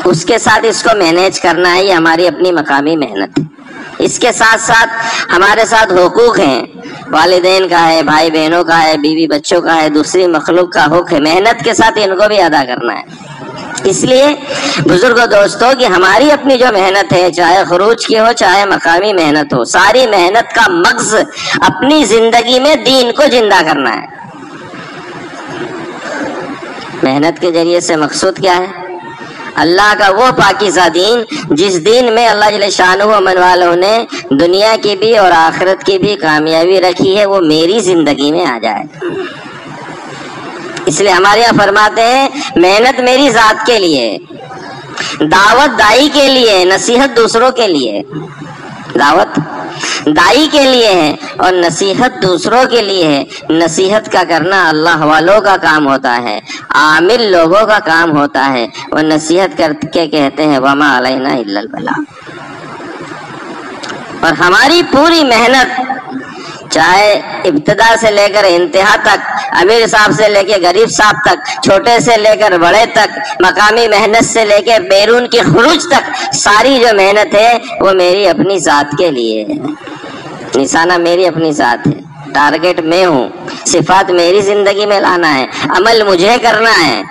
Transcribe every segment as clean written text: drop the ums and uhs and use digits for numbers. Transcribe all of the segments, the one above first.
اس کے ساتھ اس کو مینیج کرنا ہے، یہ ہماری اپنی مقامی محنت ہے۔ اس کے ساتھ ساتھ ہمارے ساتھ حقوق ہیں، والدین کا ہے، بھائی بہنوں کا ہے، بیوی بچوں کا ہے، دوسری مخلوق کا حق ہے، محنت کے ساتھ ان کو بھی ادا کرنا ہے۔ اس لیے بزرگوں دوستوں کہ ہماری اپنی جو محنت ہے، چاہے خروج کی ہو چاہے مقامی محنت ہو، ساری محنت کا مغز اپنی زندگی میں دین کو زندہ کرنا ہے۔ محنت کے ذریعے سے مقصود کیا ہے؟ اللہ کا وہ پاکیزہ دین، جس دین میں اللہ جل شانہ و من والوں نے دنیا کی بھی اور آخرت کی بھی کامیابی رکھی ہے، وہ میری زندگی میں آ جائے۔ اس لیے ہمارے یہاں فرماتے ہیں محنت میری ذات کے لیے، دعوت دائی کے لیے، نصیحت دوسروں کے لیے۔ دعوت دائی کے لیے ہے اور نصیحت دوسروں کے لیے ہے۔ نصیحت کا کرنا اللہ والوں کا کام ہوتا ہے، عامل لوگوں کا کام ہوتا ہے۔ وہ نصیحت کر کے کہتے ہیں وما علینا الا البلاغ۔ اور ہماری پوری محنت، چاہے ابتدا سے لے کر انتہا تک، امیر صاحب سے لے کے غریب صاحب تک، چھوٹے سے لے کر بڑے تک، مقامی محنت سے لے کے بیرون کی خروج تک، ساری جو محنت ہے وہ میری اپنی ذات کے لیے ہے۔ نشانہ میری اپنی ذات ہے، ٹارگٹ میں ہوں، صفات میری زندگی میں لانا ہے، عمل مجھے کرنا ہے۔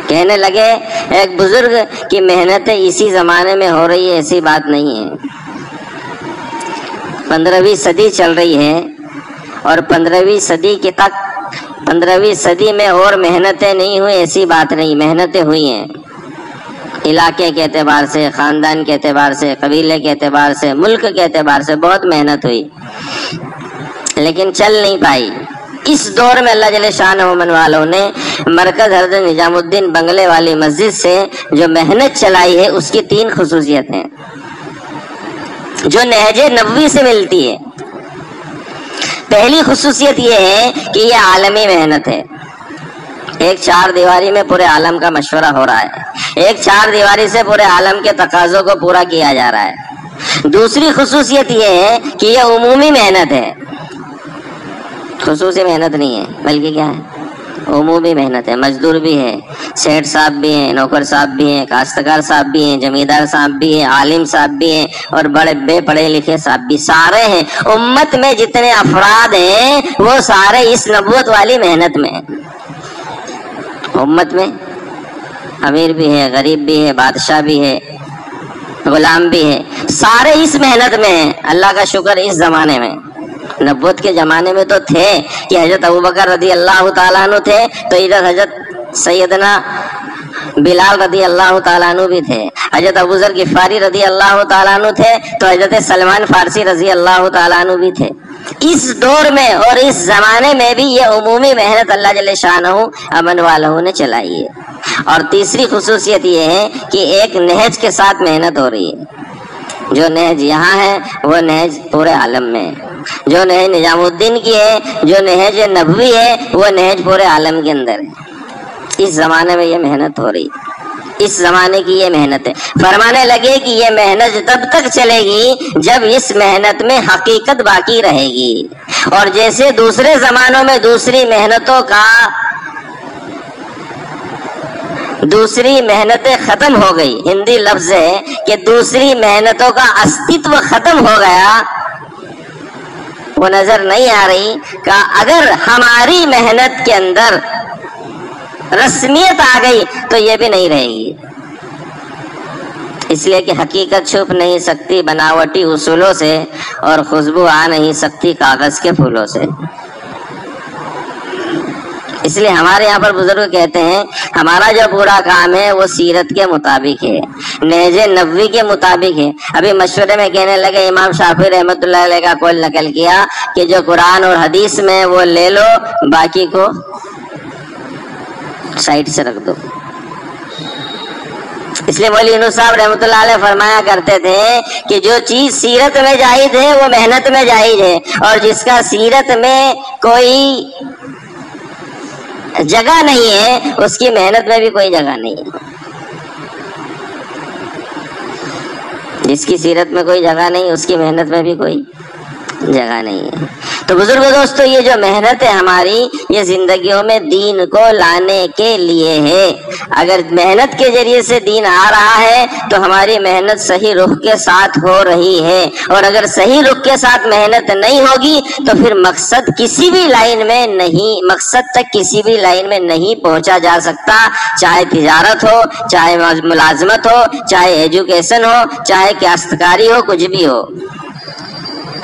کہنے لگے ایک بزرگ کی محنتیں اسی زمانے میں ہو رہی ہے، ایسی بات نہیں ہے۔ 15ویں صدی چل رہی ہے اور 15ویں صدی میں اور محنتیں نہیں ہوئی، ایسی بات نہیں، محنتیں ہوئی ہیں۔ علاقے کے اعتبار سے، خاندان کے اعتبار سے، قبیلے کے اعتبار سے، ملک کے اعتبار سے بہت محنت ہوئی، لیکن چل نہیں پائی۔ اس دور میں اللہ جل شانہ و من والوں نے مرکز حضرت نظام الدین بنگلے والی مسجد سے جو محنت چلائی ہے، اس کی 3 خصوصیتیں جو نہج نبوی سے ملتی ہے۔ پہلی خصوصیت یہ ہے کہ یہ عالمی محنت ہے۔ ایک 4 دیواری میں پورے عالم کا مشورہ ہو رہا ہے، ایک 4 دیواری سے پورے عالم کے تقاضوں کو پورا کیا جا رہا ہے۔ دوسری خصوصیت یہ ہے کہ یہ عمومی محنت ہے، خصوصی محنت نہیں ہے، بلکہ کیا ہے؟ عمومی محنت ہے۔ مزدور بھی ہے، سیٹھ صاحب بھی ہیں، نوکر صاحب بھی ہیں، کاشتکار صاحب بھی ہیں، زمیندار صاحب بھی ہیں، عالم صاحب بھی ہیں، اور بڑے بے پڑھے لکھے صاحب بھی، سارے ہیں۔ امت میں جتنے افراد ہیں وہ سارے اس نبوت والی محنت میں ہیں۔ امت میں امیر بھی ہے، غریب بھی ہے، بادشاہ بھی ہے، غلام بھی ہے، سارے اس محنت میں ہیں۔ اللہ کا شکر اس زمانے میں، نبوت کے زمانے میں تو تھے کہ حضرت ابوبکر رضی اللہ تعالیٰ عنہ تھے تو ادھر حضرت سیدنا بلال رضی اللہ تعالیٰ عنہ بھی تھے، حضرت ابو ذر غفاری رضی اللہ تعالیٰ عنہ تھے تو حضرت سلمان فارسی رضی اللہ تعالیٰ عنہ بھی تھے۔ اس دور میں اور اس زمانے میں بھی یہ عمومی محنت اللہ جل شانہ امن والوں نے چلائی ہے۔ اور تیسری خصوصیت یہ ہے کہ ایک نہج کے ساتھ محنت ہو رہی ہے۔ جو نہج یہاں ہے وہ نہج پورے عالم میں ہے، جو نہج نظام الدین کی ہے، جو نہج نبوی ہے، وہ نہج پورے عالم کے اندر ہے۔ اس زمانے میں یہ محنت ہو رہی ہے، اس زمانے کی یہ محنت ہے۔ فرمانے لگے کہ یہ محنت تب تک چلے گی جب اس محنت میں حقیقت باقی رہے گی، اور جیسے دوسرے زمانوں میں دوسری محنتیں ختم ہو گئی، ہندی لفظ ہے کہ دوسری محنتوں کا استتو ختم ہو گیا، وہ نظر نہیں آ رہی کہ اگر ہماری محنت کے اندر رسمیت آ گئی تو یہ بھی نہیں رہے گی۔ اس لیے کہ حقیقت چھپ نہیں سکتی بناوٹی اصولوں سے، اور خوشبو آ نہیں سکتی کاغذ کے پھولوں سے۔ اس لیے ہمارے یہاں پر بزرگ کہتے ہیں ہمارا جو پورا کام ہے وہ سیرت کے مطابق ہے، نہج نبوی کے مطابق ہے۔ ابھی مشورے میں کہنے لگے امام شافعی رحمۃ اللہ علیہ کا قول نقل کیا کہ جو قرآن اور حدیث میں وہ لے لو، باقی کو سائڈ سے رکھ دو۔ اس لیے مولوی یونس صاحب رحمۃ اللہ علیہ فرمایا کرتے تھے کہ جو چیز سیرت میں جائز ہے وہ محنت میں جائز ہے، اور جس کا سیرت میں کوئی جگہ نہیں ہے اس کی محنت میں بھی کوئی جگہ نہیں ہے۔ جس کی سیرت میں کوئی جگہ نہیں اس کی محنت میں بھی کوئی جگہ نہیں ہے۔ تو تو بزرگوں دوستو یہ جو محنت ہے ہماری یہ زندگیوں میں دین کو لانے کے لیے ہے. اگر محنت کے ذریعے سے دین آ رہا ہے تو ہماری محنت صحیح رخ کے ساتھ ہو رہی ہے, اور اگر صحیح رخ کے ساتھ محنت نہیں ہوگی تو پھر مقصد کسی بھی لائن میں نہیں, مقصد تک کسی بھی لائن میں نہیں پہنچا جا سکتا, چاہے تجارت ہو, چاہے ملازمت ہو, چاہے ایجوکیشن ہو, چاہے کاشتکاری ہو, کچھ بھی ہو.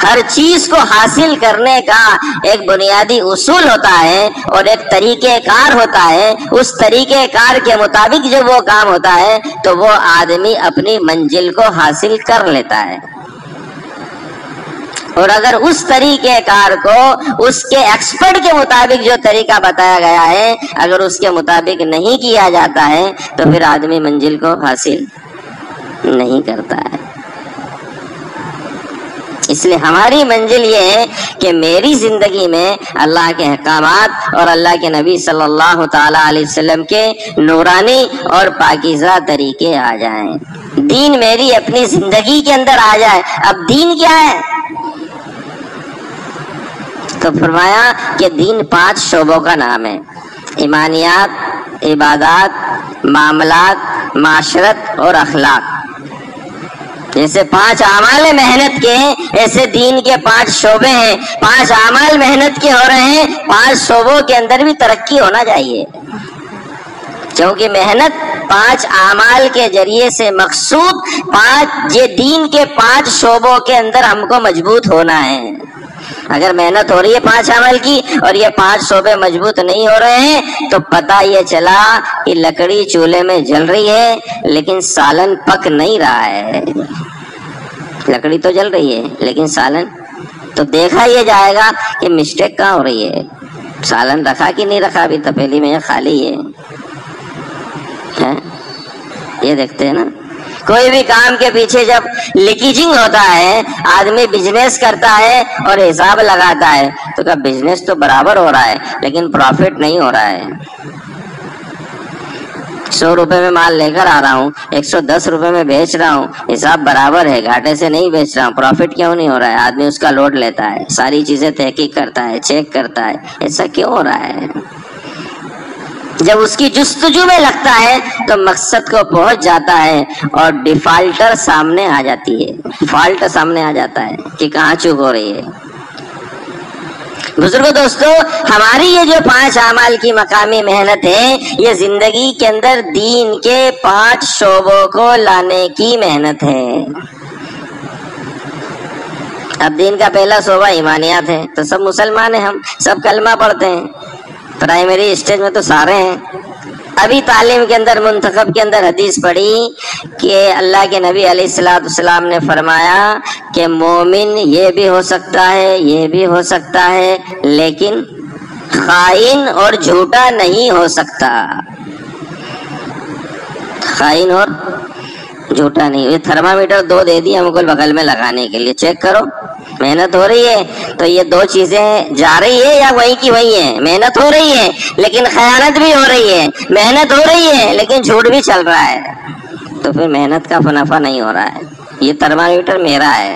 ہر چیز کو حاصل کرنے کا ایک بنیادی اصول ہوتا ہے اور ایک طریقہ کار ہوتا ہے. اس طریقہ کار کے مطابق جب وہ کام ہوتا ہے تو وہ آدمی اپنی منزل کو حاصل کر لیتا ہے. اور اگر اس طریقہ کار کو اس کے ایکسپرٹ کے مطابق جو طریقہ بتایا گیا ہے اگر اس کے مطابق نہیں کیا جاتا ہے تو پھر آدمی منزل کو حاصل نہیں کرتا ہے. اس لیے ہماری منزل یہ ہے کہ میری زندگی میں اللہ کے احکامات اور اللہ کے نبی صلی اللہ تعالی علیہ وسلم کے نورانی اور پاکیزہ طریقے آ جائیں, دین میری اپنی زندگی کے اندر آ جائے. اب دین کیا ہے؟ تو فرمایا کہ دین 5 شعبوں کا نام ہے: ایمانیات, عبادات, معاملات, معاشرت اور اخلاق. جیسے 5 اعمال محنت کے ایسے دین کے 5 شعبے ہیں. 5 اعمال محنت کے ہو رہے ہیں, 5 شعبوں کے اندر بھی ترقی ہونا چاہیے, کیونکہ محنت 5 اعمال کے ذریعے سے مقصود 5 یہ دین کے 5 شعبوں کے اندر ہم کو مضبوط ہونا ہے. اگر محنت ہو رہی ہے 5 عمل کی اور یہ 5 شعبے مضبوط نہیں ہو رہے ہیں تو پتہ یہ چلا کہ لکڑی چولہے میں جل رہی ہے لیکن سالن پک نہیں رہا ہے. لکڑی تو جل رہی ہے لیکن سالن تو دیکھا یہ جائے گا کہ مسٹیک کہاں ہو رہی ہے, سالن رکھا کہ نہیں رکھا, ابھی تپیلی میں خالی ہے. یہ دیکھتے ہیں نا, کوئی بھی کام کے پیچھے جب لیکیجنگ ہوتا ہے, آدمی بزنس کرتا ہے اور حساب لگاتا ہے تو کیا بزنس تو برابر ہو رہا ہے لیکن پروفٹ نہیں ہو رہا ہے. 100 روپے میں مال لے کر آ رہا ہوں, 110 روپے میں بیچ رہا ہوں, حساب برابر ہے, گھاٹے سے نہیں بیچ رہا ہوں, پروفٹ کیوں نہیں ہو رہا ہے؟ آدمی اس کا لوڈ لیتا ہے, ساری چیزیں تحقیق کرتا ہے, چیک کرتا ہے, ایسا کیوں ہو رہا ہے؟ جب اس کی جستجو میں لگتا ہے تو مقصد کو پہنچ جاتا ہے اور ڈیفالٹر سامنے آ جاتی ہے, فالٹ سامنے آ جاتا ہے کہ کہاں چوک ہو رہی ہے. بزرگوں دوستو, ہماری یہ جو 5 اعمال کی مقامی محنت ہے یہ زندگی کے اندر دین کے 5 شعبوں کو لانے کی محنت ہے. اب دین کا پہلا شعبہ ایمانیات ہے. تو سب مسلمان ہیں, ہم سب کلمہ پڑھتے ہیں, پرائمری اسٹیج میں تو سارے ہیں. ابھی تعلیم کے اندر منتخب کے اندر حدیث پڑھی کہ اللہ کے نبی علیہ السلام نے فرمایا کہ مومن یہ بھی ہو سکتا ہے, یہ بھی ہو سکتا ہے, لیکن خائن اور جھوٹا نہیں ہو سکتا. خائن اور جھوٹا نہیں. یہ تھرمامیٹر 2 دے دی ہم کو بغل میں لگانے کے لیے, چیک کرو محنت ہو رہی ہے تو یہ 2 چیزیں جا رہی ہے یا وہی کی وہی ہے. محنت ہو رہی ہے لیکن خیانت بھی ہو رہی ہے, محنت ہو رہی ہے لیکن جھوٹ بھی چل رہا ہے, تو پھر محنت کا منافع نہیں ہو رہا ہے. یہ تھرمامیٹر میرا ہے,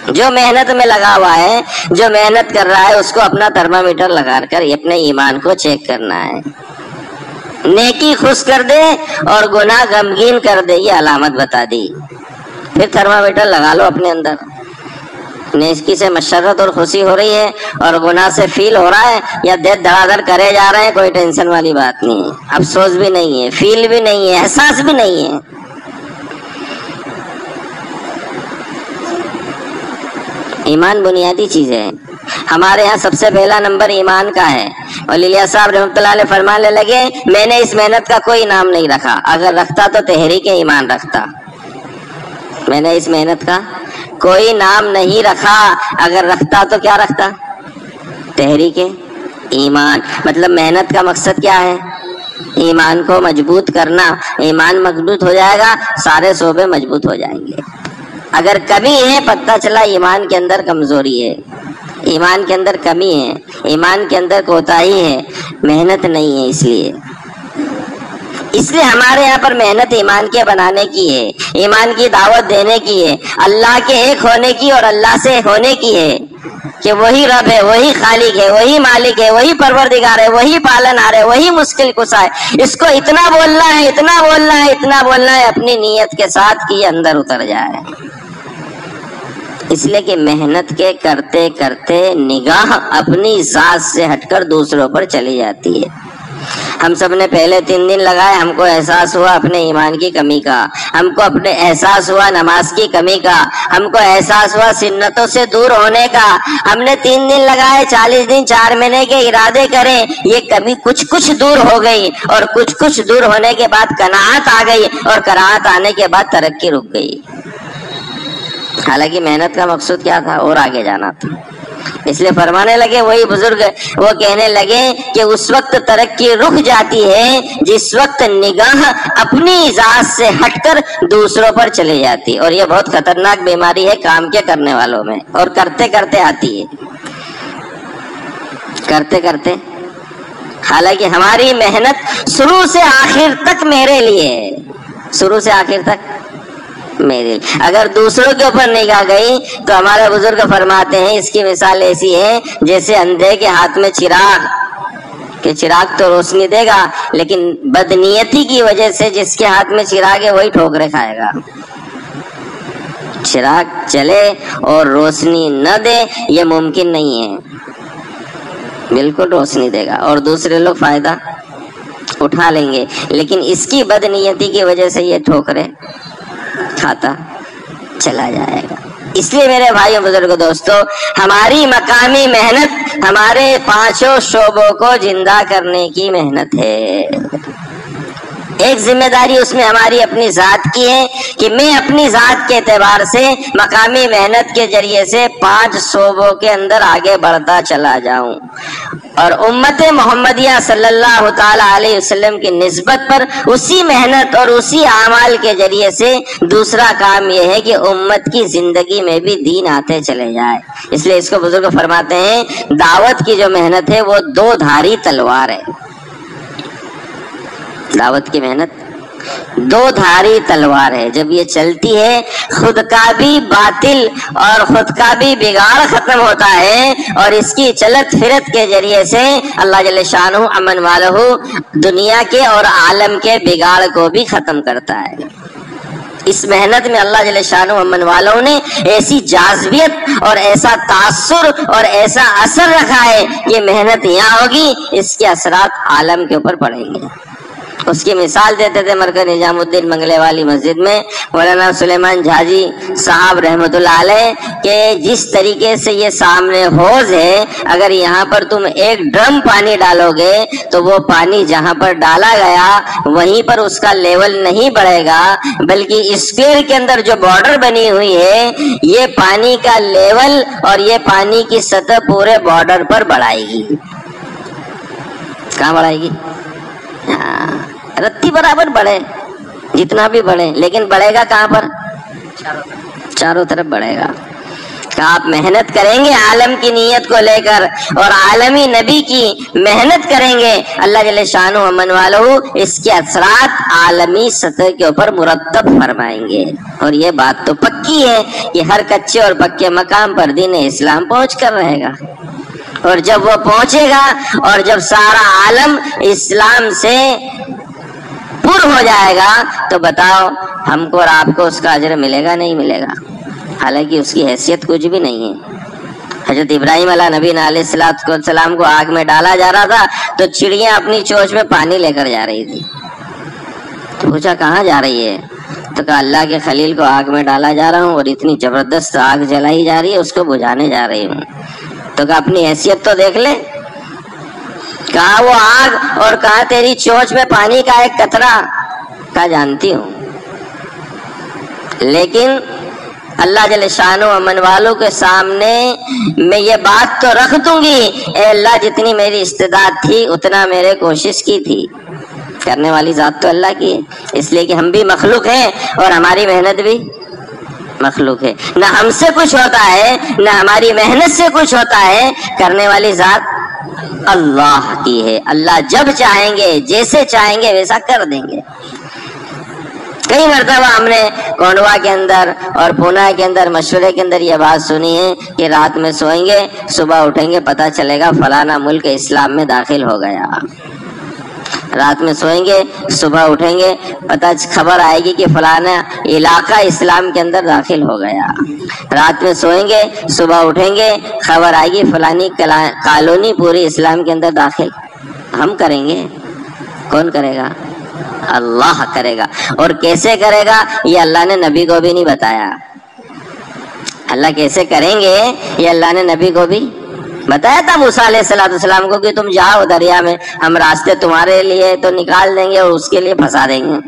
جو محنت میں لگا ہوا ہے, جو محنت کر رہا ہے اس کو اپنا تھرمامیٹر لگا کر اپنے ایمان کو چیک کرنا ہے. نیکی خوش کر دے اور گناہ غمگین کر دے, یہ علامت بتا دی. پھر تھرمامیٹر لگا لو اپنے اندر, نیکی سے مسرت اور خوشی ہو رہی ہے اور گناہ سے فیل ہو رہا ہے یا دل دھڑا دھڑ کرے جا رہے ہیں, کوئی ٹینشن والی بات نہیں ہے. افسوس بھی نہیں ہے, فیل بھی نہیں ہے, احساس بھی نہیں ہے. ایمان بنیادی چیز ہے. ہمارے ہاں سب سے پہلا نمبر ایمان کا ہے. ولی صاحب رحمۃ اللہ علیہ فرمانے لگے میں نے اس محنت کا کوئی نام نہیں رکھا, اگر رکھتا تو تحریک ایمان رکھتا. میں نے اس محنت کا کوئی نام نہیں رکھا, اگر رکھتا تو کیا رکھتا؟ تحریک ایمان. مطلب محنت کا مقصد کیا ہے؟ ایمان کو مضبوط کرنا. ایمان مضبوط ہو جائے گا سارے شعبے مضبوط ہو جائیں گے. اگر کمی ہے پتہ چلا ایمان کے اندر کمزوری ہے, ایمان کے اندر کمی ہے, ایمان کے اندر کوتاہی ہے, محنت نہیں ہے. اس لیے ہمارے یہاں پر محنت ایمان کے بنانے کی ہے, ایمان کی دعوت دینے کی ہے, اللہ کے ایک ہونے کی اور اللہ سے ہونے کی ہے. کہ وہی رب ہے، وہی خالق ہے، وہی مالک ہے، وہی پروردگار ہے، وہی پالنہار ہے، وہی مشکل کشا ہے. اس کو اتنا بولنا ہے، اتنا بولنا ہے، اتنا بولنا ہے اپنی نیت کے ساتھ کہ یہ اندر اتر جائے. اس لیے کہ محنت کے کرتے کرتے نگاہ اپنی ذات سے ہٹ کر دوسروں پر چلی جاتی ہے. ہم سب نے پہلے 3 دن لگائے، ہم کو احساس ہوا اپنے ایمان کی کمی کا، ہم کو اپنے احساس ہوا نماز کی کمی کا، ہم کو احساس ہوا سنتوں سے دور ہونے کا. ہم نے 3 دن لگائے، 40 دن 4 مہینے کے ارادے کرے، یہ کمی کچھ دور ہو گئی، اور کچھ دور ہونے کے بعد قناعت آ گئی، اور قناعت آنے کے بعد ترقی رک گئی. حالانکہ محنت کا مقصود کیا تھا؟ اور آگے جانا تھا. اس لیے فرمانے لگے وہی بزرگ، وہ کہنے لگے کہ اس وقت ترقی رک جاتی ہے جس وقت نگاہ اپنی ذات سے ہٹ کر دوسروں پر چلی جاتی. اور یہ بہت خطرناک بیماری ہے کام کے کرنے والوں میں، اور کرتے کرتے آتی ہے، کرتے کرتے. حالانکہ ہماری محنت شروع سے آخر تک میرے لیے ہے، شروع سے آخر تک میرے. اگر دوسروں کے اوپر نگاہ گئی تو ہمارے بزرگ فرماتے ہیں اس کی مثال ایسی ہے جیسے اندھے کے ہاتھ میں چراغ، کہ چراغ تو روشنی دے گا لیکن بدنیتی کی وجہ سے جس کے ہاتھ میں چراغ ہے وہی ٹھوکرے کھائے گا. چراغ چلے اور روشنی نہ دے یہ ممکن نہیں ہے. بالکل روشنی دے گا اور دوسرے لوگ فائدہ اٹھا لیں گے، لیکن اس کی بدنیتی کی وجہ سے یہ ٹھوکرے کھاتا چلا جائے گا. اس لیے میرے بھائیوں بزرگ دوستو، ہماری مقامی محنت ہمارے 5 شعبوں کو زندہ کرنے کی محنت ہے. ایک ذمہ داری اس میں ہماری اپنی ذات کی ہے کہ میں اپنی ذات کے اعتبار سے مقامی محنت کے ذریعے سے 5 شعبوں کے اندر آگے بڑھتا چلا جاؤں، اور امت محمدیہ صلی اللہ تعالی علیہ وسلم کی نسبت پر اسی محنت اور اسی اعمال کے ذریعے سے دوسرا کام یہ ہے کہ امت کی زندگی میں بھی دین آتے چلے جائے. اس لیے اس کو بزرگ فرماتے ہیں دعوت کی جو محنت ہے وہ 2 دھاری تلوار ہے. دعوت کی محنت 2 دھاری تلوار ہے. جب یہ چلتی ہے خود کا بھی باطل اور خود کا بھی بگاڑ ختم ہوتا ہے، اور اس کی چلت پھرت کے ذریعے سے اللہ جل شانہ امن والہ دنیا کے اور عالم کے بگاڑ کو بھی ختم کرتا ہے. اس محنت میں اللہ جل شانہ امن والوں نے ایسی جاذبیت اور ایسا تاثر اور ایسا اثر رکھا ہے کہ محنت یہاں ہوگی اس کے اثرات عالم کے اوپر پڑیں گے. اس کی مثال دیتے تھے مرکز نظام الدین منگلے والی مسجد میں مولانا سلیمان جھاجی صاحب رحمت اللہ علیہ کہ جس طریقے سے یہ سامنے حوض ہے، اگر یہاں پر تم ایک ڈرم پانی ڈالو گے تو وہ پانی جہاں پر ڈالا گیا وہیں پر اس کا لیول نہیں بڑھے گا، بلکہ اسکوئر کے اندر جو بارڈر بنی ہوئی ہے یہ پانی کا لیول اور یہ پانی کی سطح پورے بارڈر پر بڑھائے گی. کہاں بڑھائے گی؟ رتی برابر بڑھے، جتنا بھی بڑھے، لیکن بڑھے گا کہاں پر؟ چاروں طرف بڑھے گا. کہ آپ محنت کریں گے عالم کی نیت کو لے کر اور عالمی نبی کی محنت کریں گے، اللہ جل شانہ امن والہ اس کے اثرات عالمی سطح کے اوپر مرتب فرمائیں گے. اور یہ بات تو پکی ہے کہ ہر کچے اور پکے مقام پر دین اسلام پہنچ کر رہے گا، اور جب وہ پہنچے گا اور جب سارا عالم اسلام سے پر ہو جائے گا تو بتاؤ ہم کو اور آپ کو اس کا اجر ملے گا نہیں ملے گا؟ حالانکہ اس کی حیثیت کچھ بھی نہیں ہے. حضرت ابراہیم علیہ نبی علیہ السلام کو آگ میں ڈالا جا رہا تھا تو چڑیاں اپنی چونچ میں پانی لے کر جا رہی تھی. تو پوچھا کہاں جا رہی ہے؟ تو کہا اللہ کے خلیل کو آگ میں ڈالا جا رہا ہوں اور اتنی زبردست آگ جلائی جا رہی ہے اس کو بجھانے جا رہی ہوں. تو کہا اپنی حیثیت تو دیکھ لے. کہا وہ آگ اور کہا تیری چونچ میں پانی کا ایک قطرہ. کہا جانتی ہوں، لیکن اللہ جل شانہ امن والوں کے سامنے میں یہ بات تو رکھ دوں گی، اے اللہ جتنی میری استعداد تھی اتنا میرے کوشش کی تھی. کرنے والی ذات تو اللہ کی ہے، اس لیے کہ ہم بھی مخلوق ہیں اور ہماری محنت بھی مخلوق ہے. نہ ہم سے کچھ ہوتا ہے نہ ہماری محنت سے کچھ ہوتا ہے، کرنے والی ذات اللہ کی ہے. اللہ جب چاہیں گے جیسے چاہیں گے ویسا کر دیں گے. کئی مرتبہ ہم نے کونڈوا کے اندر اور پونا کے اندر مشورے کے اندر یہ بات سنی ہے کہ رات میں سوئیں گے، صبح اٹھیں گے، پتہ چلے گا فلانا ملک اسلام میں داخل ہو گیا۔ رات میں سوئیں گے، صبح اٹھیں گے، خبر آئے گی کہ فلانا علاقہ اسلام کے اندر داخل ہو گیا۔ رات میں سوئیں گے، صبح اٹھیں گے، خبر آئے گی فلانی کالونی پوری اسلام کے اندر داخل۔ ہم کریں گے؟ کون کرے گا؟ اللہ کرے گا۔ اور کیسے کرے گا یہ اللہ نے نبی کو بھی نہیں بتایا۔ اللہ کیسے کریں گے یہ اللہ نے نبی کو بھی بتایا تھا موسیٰ علیہ السلام کو کہ تم جاؤ دریا میں، ہم راستے تمہارے لیے تو نکال دیں گے اور اس کے لیے پھنسا دیں گے۔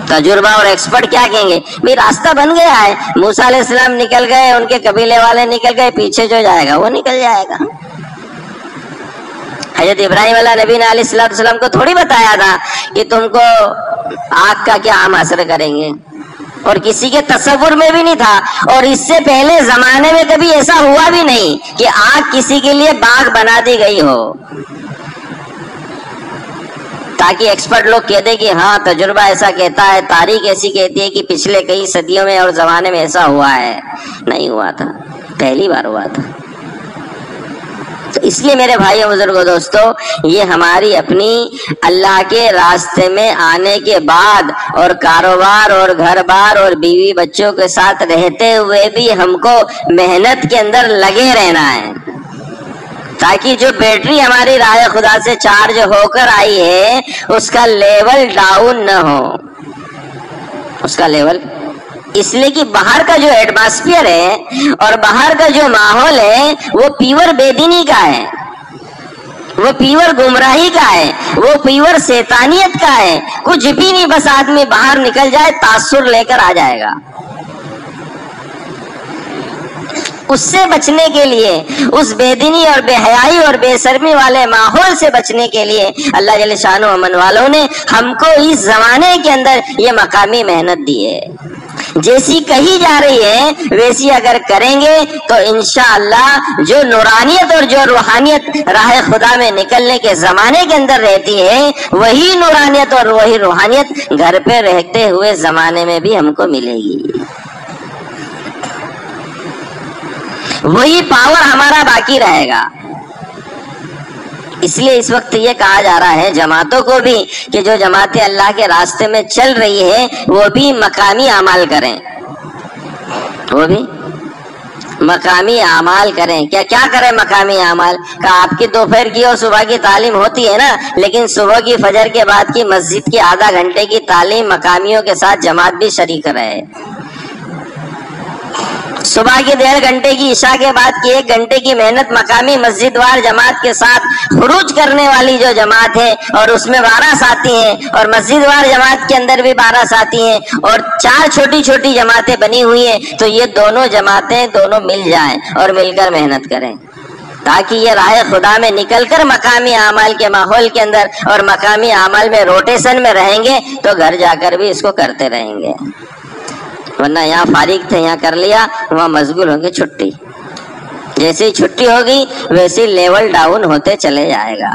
تجربہ اور ایکسپرٹ کیا کہیں گے؟ بھی راستہ بن گیا ہے، موسیٰ علیہ السلام نکل گئے، ان کے قبیلے والے نکل گئے، پیچھے جو جائے گا وہ نکل جائے گا۔ حضرت ابراہیم علیہ نبی نے علیہ السلام کو تھوڑی بتایا تھا کہ تم کو آگ کا کیا عام اثر کریں گے، اور کسی کے تصور میں بھی نہیں تھا، اور اس سے پہلے زمانے میں کبھی ایسا ہوا بھی نہیں کہ آگ کسی کے لیے باغ بنا دی گئی ہو، تاکہ ایکسپرٹ لوگ کہتے کہ ہاں تجربہ ایسا کہتا ہے، تاریخ ایسی کہتی ہے کہ پچھلے کئی صدیوں میں اور زمانے میں ایسا ہوا ہے۔ نہیں ہوا تھا، پہلی بار ہوا تھا۔ تو اس لیے میرے بھائیو بزرگوں دوستو، یہ ہماری اپنی اللہ کے راستے میں آنے کے بعد اور کاروبار اور گھر بار اور بیوی بچوں کے ساتھ رہتے ہوئے بھی ہم کو محنت کے اندر لگے رہنا ہے، تاکہ جو بیٹری ہماری راہ خدا سے چارج ہو کر آئی ہے اس کا لیول ڈاؤن نہ ہو، اس کا لیول، اس لیے کہ باہر کا جو ایٹماسفیئر ہے اور باہر کا جو ماحول ہے وہ پیور بے دینی کا ہے، وہ پیور گمراہی کا ہے، وہ پیور شیطانیت کا ہے۔ کچھ بھی نہیں، بس آدمی باہر نکل جائے تاثر لے کر آ جائے گا۔ اس سے بچنے کے لیے، اس بے دینی اور بے حیائی اور بے شرمی والے ماحول سے بچنے کے لیے اللہ جل شانہ امن والوں نے ہم کو اس زمانے کے اندر یہ مقامی محنت دی ہے۔ جیسی کہی جا رہی ہے ویسی اگر کریں گے تو انشاءاللہ جو نورانیت اور جو روحانیت راہ خدا میں نکلنے کے زمانے کے اندر رہتی ہے، وہی نورانیت اور وہی روحانیت گھر پہ رہتے ہوئے زمانے میں بھی ہم کو ملے گی، وہی پاور ہمارا باقی رہے گا۔ اس لیے اس وقت یہ کہا جا رہا ہے جماعتوں کو بھی کہ جو جماعتیں اللہ کے راستے میں چل رہی ہے وہ بھی مقامی اعمال کریں، وہ بھی مقامی اعمال کریں۔ کیا کریں مقامی اعمال کا؟ آپ کی دوپہر کی اور صبح کی تعلیم ہوتی ہے نا، لیکن صبح کی فجر کے بعد کی مسجد کی آدھا گھنٹے کی تعلیم مقامیوں کے ساتھ جماعت بھی شریک رہے، صبح کی 1.5 گھنٹے کی، عشاء کے بعد کی 1 گھنٹے کی محنت مقامی مسجد وار جماعت کے ساتھ خروج کرنے والی جو جماعت ہے، اور اس میں 12 ساتھی ہیں، اور مسجد وار جماعت کے اندر بھی 12 ساتھی ہیں، اور 4 چھوٹی چھوٹی جماعتیں بنی ہوئی ہیں، تو یہ دونوں جماعتیں دونوں مل جائیں اور مل کر محنت کریں، تاکہ یہ راہ خدا میں نکل کر مقامی اعمال کے ماحول کے اندر اور مقامی اعمال میں روٹیشن میں رہیں گے تو گھر جا کر بھی اس کو کرتے رہیں گے۔ ورنہ یہاں فارغ تھے، یہاں کر لیا، وہاں مشغول ہوں گے، چھٹی جیسے چھٹی ہوگی ویسے لیول ڈاؤن ہوتے چلے جائے گا،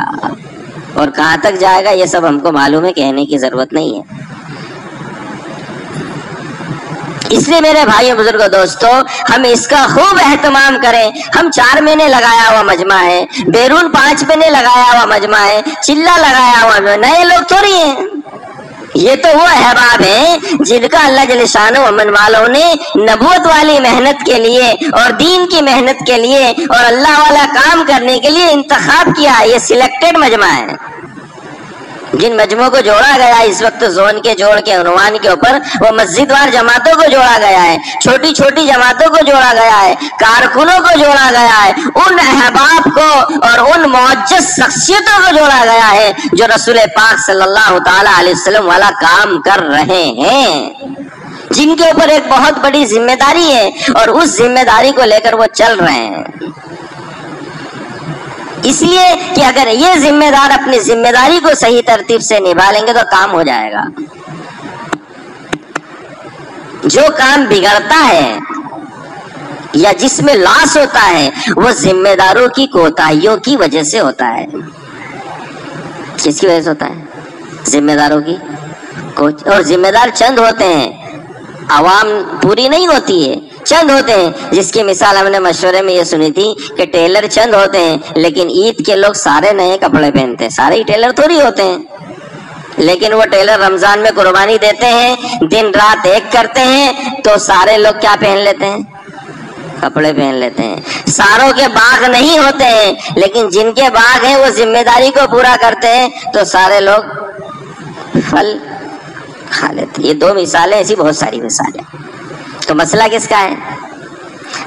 اور کہاں تک جائے گا یہ سب ہم کو معلوم ہے، کہنے کی ضرورت نہیں ہے۔ اس لیے میرے بھائیو بزرگوں دوستو، ہم اس کا خوب اہتمام کریں۔ ہم 4 مہینے لگایا ہوا مجمع ہے، بیرون 5 مہینے لگایا ہوا مجمع ہے، چلہ لگایا ہوا، نئے لوگ تھوڑی ہیں، یہ تو وہ احباب ہیں جن کا اللہ جل شانہ امن والوں نے نبوت والی محنت کے لیے اور دین کی محنت کے لیے اور اللہ والا کام کرنے کے لیے انتخاب کیا۔ یہ سلیکٹڈ مجمع ہے۔ جن مجموعوں کو جوڑا گیا اس وقت زون کے جوڑ کے عنوان کے اوپر، وہ مسجد وار جماعتوں کو جوڑا گیا ہے، چھوٹی چھوٹی جماعتوں کو جوڑا گیا ہے، کارکنوں کو جوڑا گیا ہے، ان احباب کو اور ان معجز شخصیتوں کو جوڑا گیا ہے جو رسول پاک صلی اللہ تعالی علیہ وسلم والا کام کر رہے ہیں، جن کے اوپر ایک بہت بڑی ذمہ داری ہے اور اس ذمہ داری کو لے کر وہ چل رہے ہیں۔ اس لیے کہ اگر یہ ذمہ دار اپنی ذمہ داری کو صحیح ترتیب سے نبھا لیں گے تو کام ہو جائے گا۔ جو کام بگڑتا ہے یا جس میں لاس ہوتا ہے وہ ذمہ داروں کی کوتاہیوں کی وجہ سے ہوتا ہے۔ کس کی وجہ سے ہوتا ہے؟ ذمہ داروں کی اور ذمہ دار چند ہوتے ہیں، عوام پوری نہیں ہوتی ہے، چند ہوتے ہیں. جس کی مثال ہم نے مشورے میں یہ سنی تھی کہ ٹیلر چند ہوتے ہیں، لیکن عید کے لوگ سارے نئے کپڑے پہنتے ہیں. سارے ہی ٹیلر تھوڑی ہوتے ہیں، لیکن وہ ٹیلر رمضان میں قربانی دیتے ہیں، دن رات ایک کرتے ہیں، تو سارے لوگ کیا پہن لیتے ہیں؟ کپڑے پہن لیتے ہیں. ساروں کے باغ نہیں ہوتے ہیں، لیکن جن کے باغ ہیں وہ ذمہ داری کو پورا کرتے ہیں، تو سارے لوگ پھل کھا لیتے. یہ دو مثالیں، ایسی بہت ساری مثالیں. تو مسئلہ کس کا ہے؟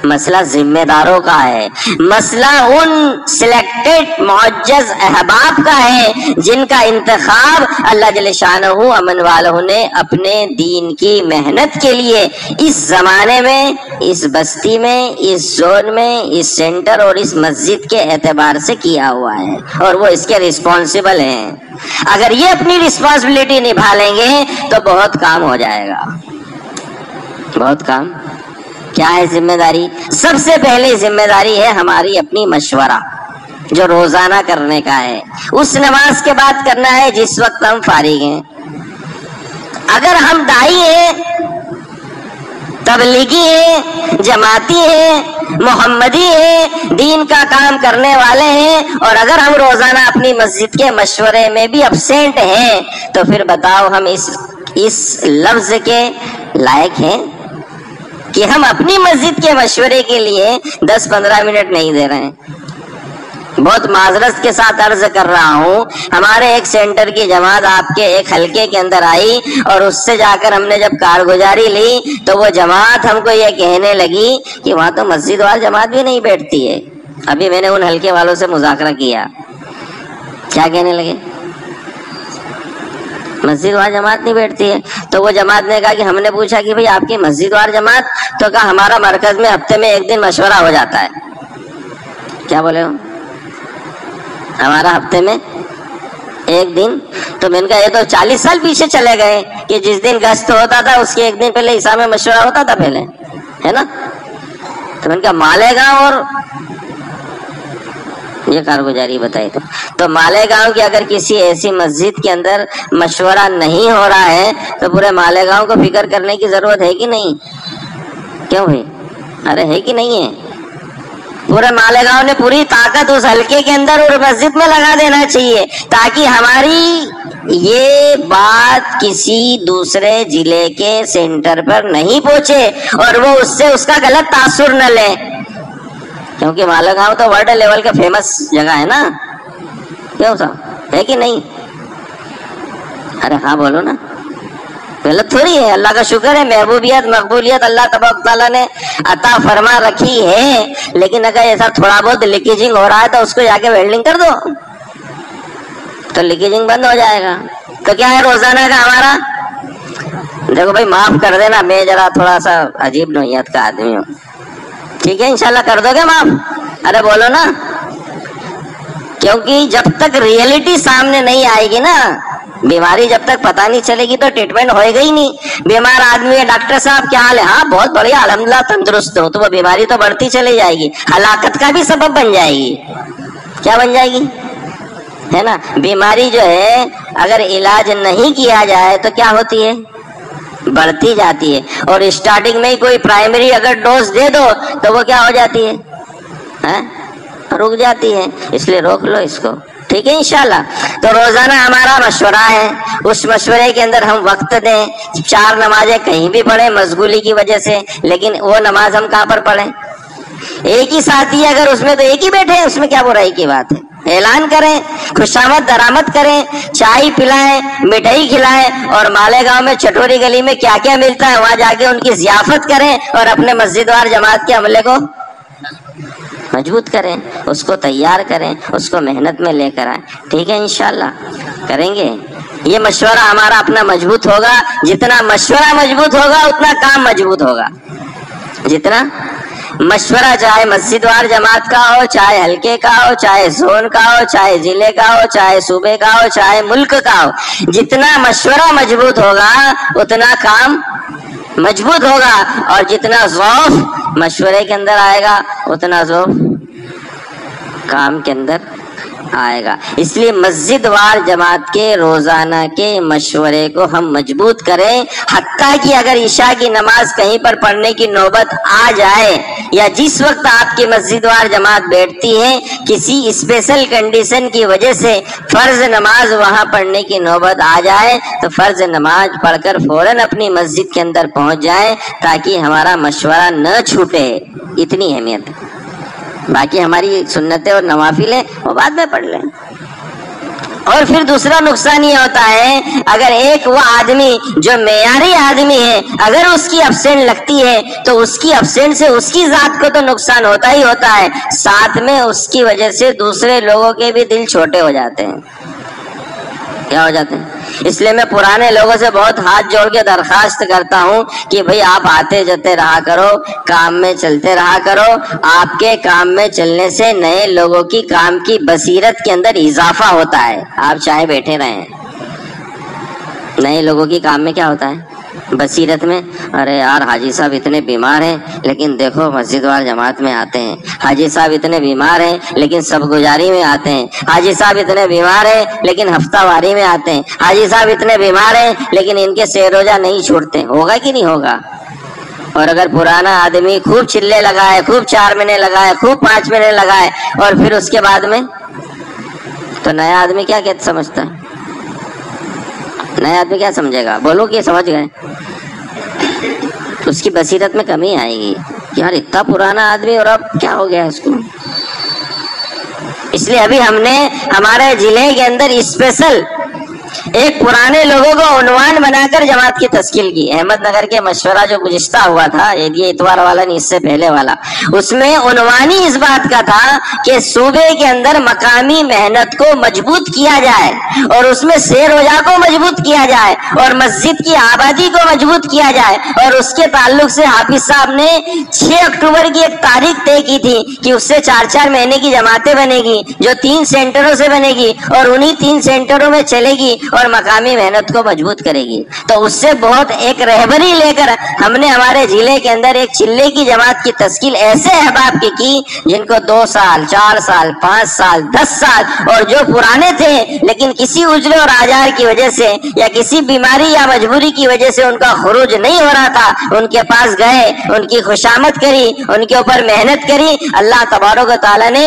مسئلہ ذمہ داروں کا ہے. مسئلہ ان سلیکٹڈ معجز احباب کا ہے جن کا انتخاب اللہ جل شانہ امن والوں نے اپنے دین کی محنت کے لیے اس زمانے میں، اس بستی میں، اس زون میں، اس سینٹر اور اس مسجد کے اعتبار سے کیا ہوا ہے، اور وہ اس کے رسپانسبل ہیں. اگر یہ اپنی رسپانسبلٹی نبھا لیں گے تو بہت کام ہو جائے گا. بہت کام. کیا ہے ذمہ داری؟ سب سے پہلے ذمہ داری ہے ہماری اپنی مشورہ جو روزانہ کرنے کا ہے. اس نماز کے بعد کرنا ہے جس وقت ہم فارغ ہیں. اگر ہم دائی ہیں، تبلیغی ہیں، جماعتی ہیں، محمدی ہیں، دین کا کام کرنے والے ہیں، اور اگر ہم روزانہ اپنی مسجد کے مشورے میں بھی ابسینٹ ہیں، تو پھر بتاؤ ہم اس لفظ کے لائق ہیں کہ ہم اپنی مسجد کے مشورے کے لیے 10-15 منٹ نہیں دے رہے ہیں. بہت معذرت کے ساتھ عرض کر رہا ہوں، ہمارے ایک سینٹر کی جماعت آپ کے ایک حلقے کے اندر آئی، اور اس سے جا کر ہم نے جب کارگزاری لی تو وہ جماعت ہم کو یہ کہنے لگی کہ وہاں تو مسجد وال جماعت بھی نہیں بیٹھتی ہے. ابھی میں نے ان حلقے والوں سے مذاکرہ کیا. کیا کہنے لگے؟ مسجد وار جماعت نہیں بیٹھتی ہے. تو وہ جماعت نے کہا کہ ہم نے پوچھا کہ بھئی آپ کی مسجد وار جماعت، تو کہا ہمارا مرکز میں ہفتے میں 1 دن مشورہ ہو جاتا ہے. کیا بولے ہو؟ ہمارا ہفتے میں 1 دن. تو میں نے کہا یہ تو 40 سال پیچھے چلے گئے کہ جس دن گشت ہوتا تھا اس کے 1 دن پہلے عیسیٰ میں مشورہ ہوتا تھا پہلے، ہے نا. تو میں نے کہا مالیگاؤں اور یہ کارگزاری بتائی. تو مالیگاؤں کی اگر کسی ایسی مسجد کے اندر مشورہ نہیں ہو رہا ہے تو پورے مالیگاؤں کو فکر کرنے کی ضرورت ہے کہ نہیں؟ کیوں بھائی؟ ارے ہے کہ نہیں ہے؟ پورے مالیگاؤں نے پوری طاقت اس حلقے کے اندر اور مسجد میں لگا دینا چاہیے تاکہ ہماری یہ بات کسی دوسرے ضلع کے سینٹر پر نہیں پہنچے اور وہ اس سے اس کا غلط تاثر نہ لے. کیونکہ مالیگاؤں تو ورلڈ لیول کا فیمس جگہ ہے نا. کیوں صاحب؟ ہے کہ نہیں؟ ارے ہاں بولو نا. غلط تھوڑی ہے. اللہ کا شکر ہے محبوبیت مقبولیت اللہ تبارک تعالیٰ نے عطا فرما رکھی ہے، لیکن اگر ایسا تھوڑا بہت لیکیجنگ ہو رہا ہے تو اس کو جا کے ویلڈنگ کر دو تو لیکیجنگ بند ہو جائے گا. تو کیا ہے روزانہ کا ہمارا؟ دیکھو بھائی معاف کر دینا، میں ذرا تھوڑا سا عجیب نوعیت کا آدمی ہوں. ٹھیک ہے انشاءاللہ کر دو گے معاف؟ ارے بولو نا. کیونکہ جب تک ریئلٹی سامنے نہیں آئے گی نا، بیماری جب تک پتہ نہیں چلے گی تو ٹریٹمنٹ ہوئے گا ہی نہیں. بیمار آدمی ہے، ڈاکٹر صاحب کیا حال ہے؟ ہاں بہت بڑھیا الحمدللہ تندرست ہو، تو وہ بیماری تو بڑھتی چلی جائے گی، ہلاکت کا بھی سبب بن جائے گی. کیا بن جائے گی؟ ہے نا. بیماری جو ہے اگر علاج نہیں کیا جائے تو کیا ہوتی ہے؟ بڑھتی جاتی ہے. اور اسٹارٹنگ میں ہی کوئی پرائمری اگر ڈوز دے دو تو وہ کیا ہو جاتی ہے؟ رک جاتی ہے. اس لیے روک لو اس کو. ٹھیک ہے انشاءاللہ. تو روزانہ ہمارا مشورہ ہے، اس مشورے کے اندر ہم وقت دیں. 4 نمازیں کہیں بھی پڑھیں مشغولی کی وجہ سے، لیکن وہ نماز ہم کہاں پر پڑھیں؟ ایک ہی ساتھی اگر اس میں تو ایک ہی بیٹھے، اس میں کیا برائی کی بات ہے؟ اعلان کریں، خوشامد درآمد کریں، چائے پلائیں، مٹھائی کھلائیں، اور مالیگاؤں میں چٹوری گلی میں کیا کیا ملتا ہے وہاں جا کے ان کی ضیافت کریں اور اپنے مسجد وار جماعت کے عملے کو مضبوط کریں، اس کو تیار کریں، اس کو محنت میں لے کر آئیں. ٹھیک ہے انشاءاللہ کریں گے. یہ مشورہ ہمارا اپنا مضبوط ہوگا. جتنا مشورہ مضبوط ہوگا اتنا کام مضبوط ہوگا. جتنا مشورہ چاہے مسجد وار جماعت کا ہو، چاہے حلقے کا ہو، چاہے زون کا ہو، چاہے ضلع کا ہو، چاہے صوبے کا ہو، چاہے ملک کا ہو، جتنا مشورہ مضبوط ہوگا اتنا کام مضبوط ہوگا. اور جتنا ضعف مشورے کے اندر آئے گا اتنا ضعف کام کے اندر آئے گا۔ اس لیے مسجد وار جماعت کے روزانہ کے مشورے کو ہم مضبوط کریں، حتیٰ کہ اگر عشاء کی نماز کہیں پر پڑھنے کی نوبت آ جائے یا جس وقت آپ کی مسجد وار جماعت بیٹھتی ہے کسی اسپیشل کنڈیشن کی وجہ سے فرض نماز وہاں پڑھنے کی نوبت آ جائے تو فرض نماز پڑھ کر فوراً اپنی مسجد کے اندر پہنچ جائیں تاکہ ہمارا مشورہ نہ چھوٹے۔ اتنی اہمیت ہے۔ باقی ہماری سنتیں اور نوافل ہیں وہ بعد میں پڑھ لیں۔ اور پھر دوسرا نقصان یہ ہوتا ہے اگر ایک وہ آدمی جو معیاری آدمی ہے اگر اس کی ابسینٹ لگتی ہے تو اس کی ابسینٹ سے اس کی ذات کو تو نقصان ہوتا ہی ہوتا ہے، ساتھ میں اس کی وجہ سے دوسرے لوگوں کے بھی دل چھوٹے ہو جاتے ہیں۔ کیا ہو جاتے ہیں؟ اس لیے میں پرانے لوگوں سے بہت ہاتھ جوڑ کے درخواست کرتا ہوں کہ بھئی آپ آتے جاتے رہا کرو، کام میں چلتے رہا کرو۔ آپ کے کام میں چلنے سے نئے لوگوں کی کام کی بصیرت کے اندر اضافہ ہوتا ہے۔ آپ چاہے بیٹھے رہیں، نئے لوگوں کی کام میں کیا ہوتا ہے؟ بصیرت میں۔ ارے یار حاجی صاحب اتنے بیمار ہیں لیکن دیکھو مسجد وار جماعت میں آتے ہیں، حاجی صاحب اتنے بیمار ہیں لیکن سب گزاری میں آتے ہیں، حاجی صاحب اتنے بیمار ہیں لیکن ہفتہ واری میں آتے ہیں، حاجی صاحب اتنے بیمار ہیں لیکن ان کے سہ روزہ نہیں چھوڑتے۔ ہوگا کہ نہیں ہوگا؟ اور اگر پرانا آدمی خوب چلے لگائے، خوب 4 مہینے لگائے، خوب 5 مہینے لگائے اور پھر اس کے بعد میں تو نیا آدمی کیا سمجھتا ہے؟ نیا آدمی کیا سمجھے گا؟ بولو کہ سمجھ گئے؟ اس کی بصیرت میں کمی آئے گی کہ یار اتنا پرانا آدمی اور اب کیا ہو گیا اس کو۔ اس لیے ابھی ہم نے ہمارے ضلع کے اندر اسپیشل ایک پرانے لوگوں کو عنوان بنا کر جماعت کی تشکیل کی۔ احمد نگر کے مشورہ جو گزشتہ ہوا تھا، یہ اتوار والا نہیں اس سے پہلے والا، اس میں عنوان ہی اس بات کا تھا کہ صوبے کے اندر مقامی محنت کو مضبوط کیا جائے اور اس میں سہ روزہ کو مضبوط کیا جائے اور مسجد کی آبادی کو مضبوط کیا جائے۔ اور اس کے تعلق سے حافظ صاحب نے 6 اکتوبر کی ایک تاریخ طے کی تھی کہ اس سے 4-4 مہینے کی جماعتیں بنے گی جو 3 سینٹروں سے بنے گی اور انہی 3 سینٹروں میں چلے گی اور مقامی محنت کو مضبوط کرے گی۔ تو اس سے بہت ایک رہبری لے کر ہم نے ہمارے ضلع کے اندر ایک چلے کی جماعت کی تشکیل ایسے احباب کی جن کو 2 سال 4 سال 5 سال 10 سال اور جو پرانے تھے لیکن کسی عذر اور آزار کی وجہ سے یا کسی بیماری یا مجبوری کی وجہ سے ان کا خروج نہیں ہو رہا تھا، ان کے پاس گئے، ان کی خوشامد کری، ان کے اوپر محنت کری۔ اللہ تبارک و تعالیٰ نے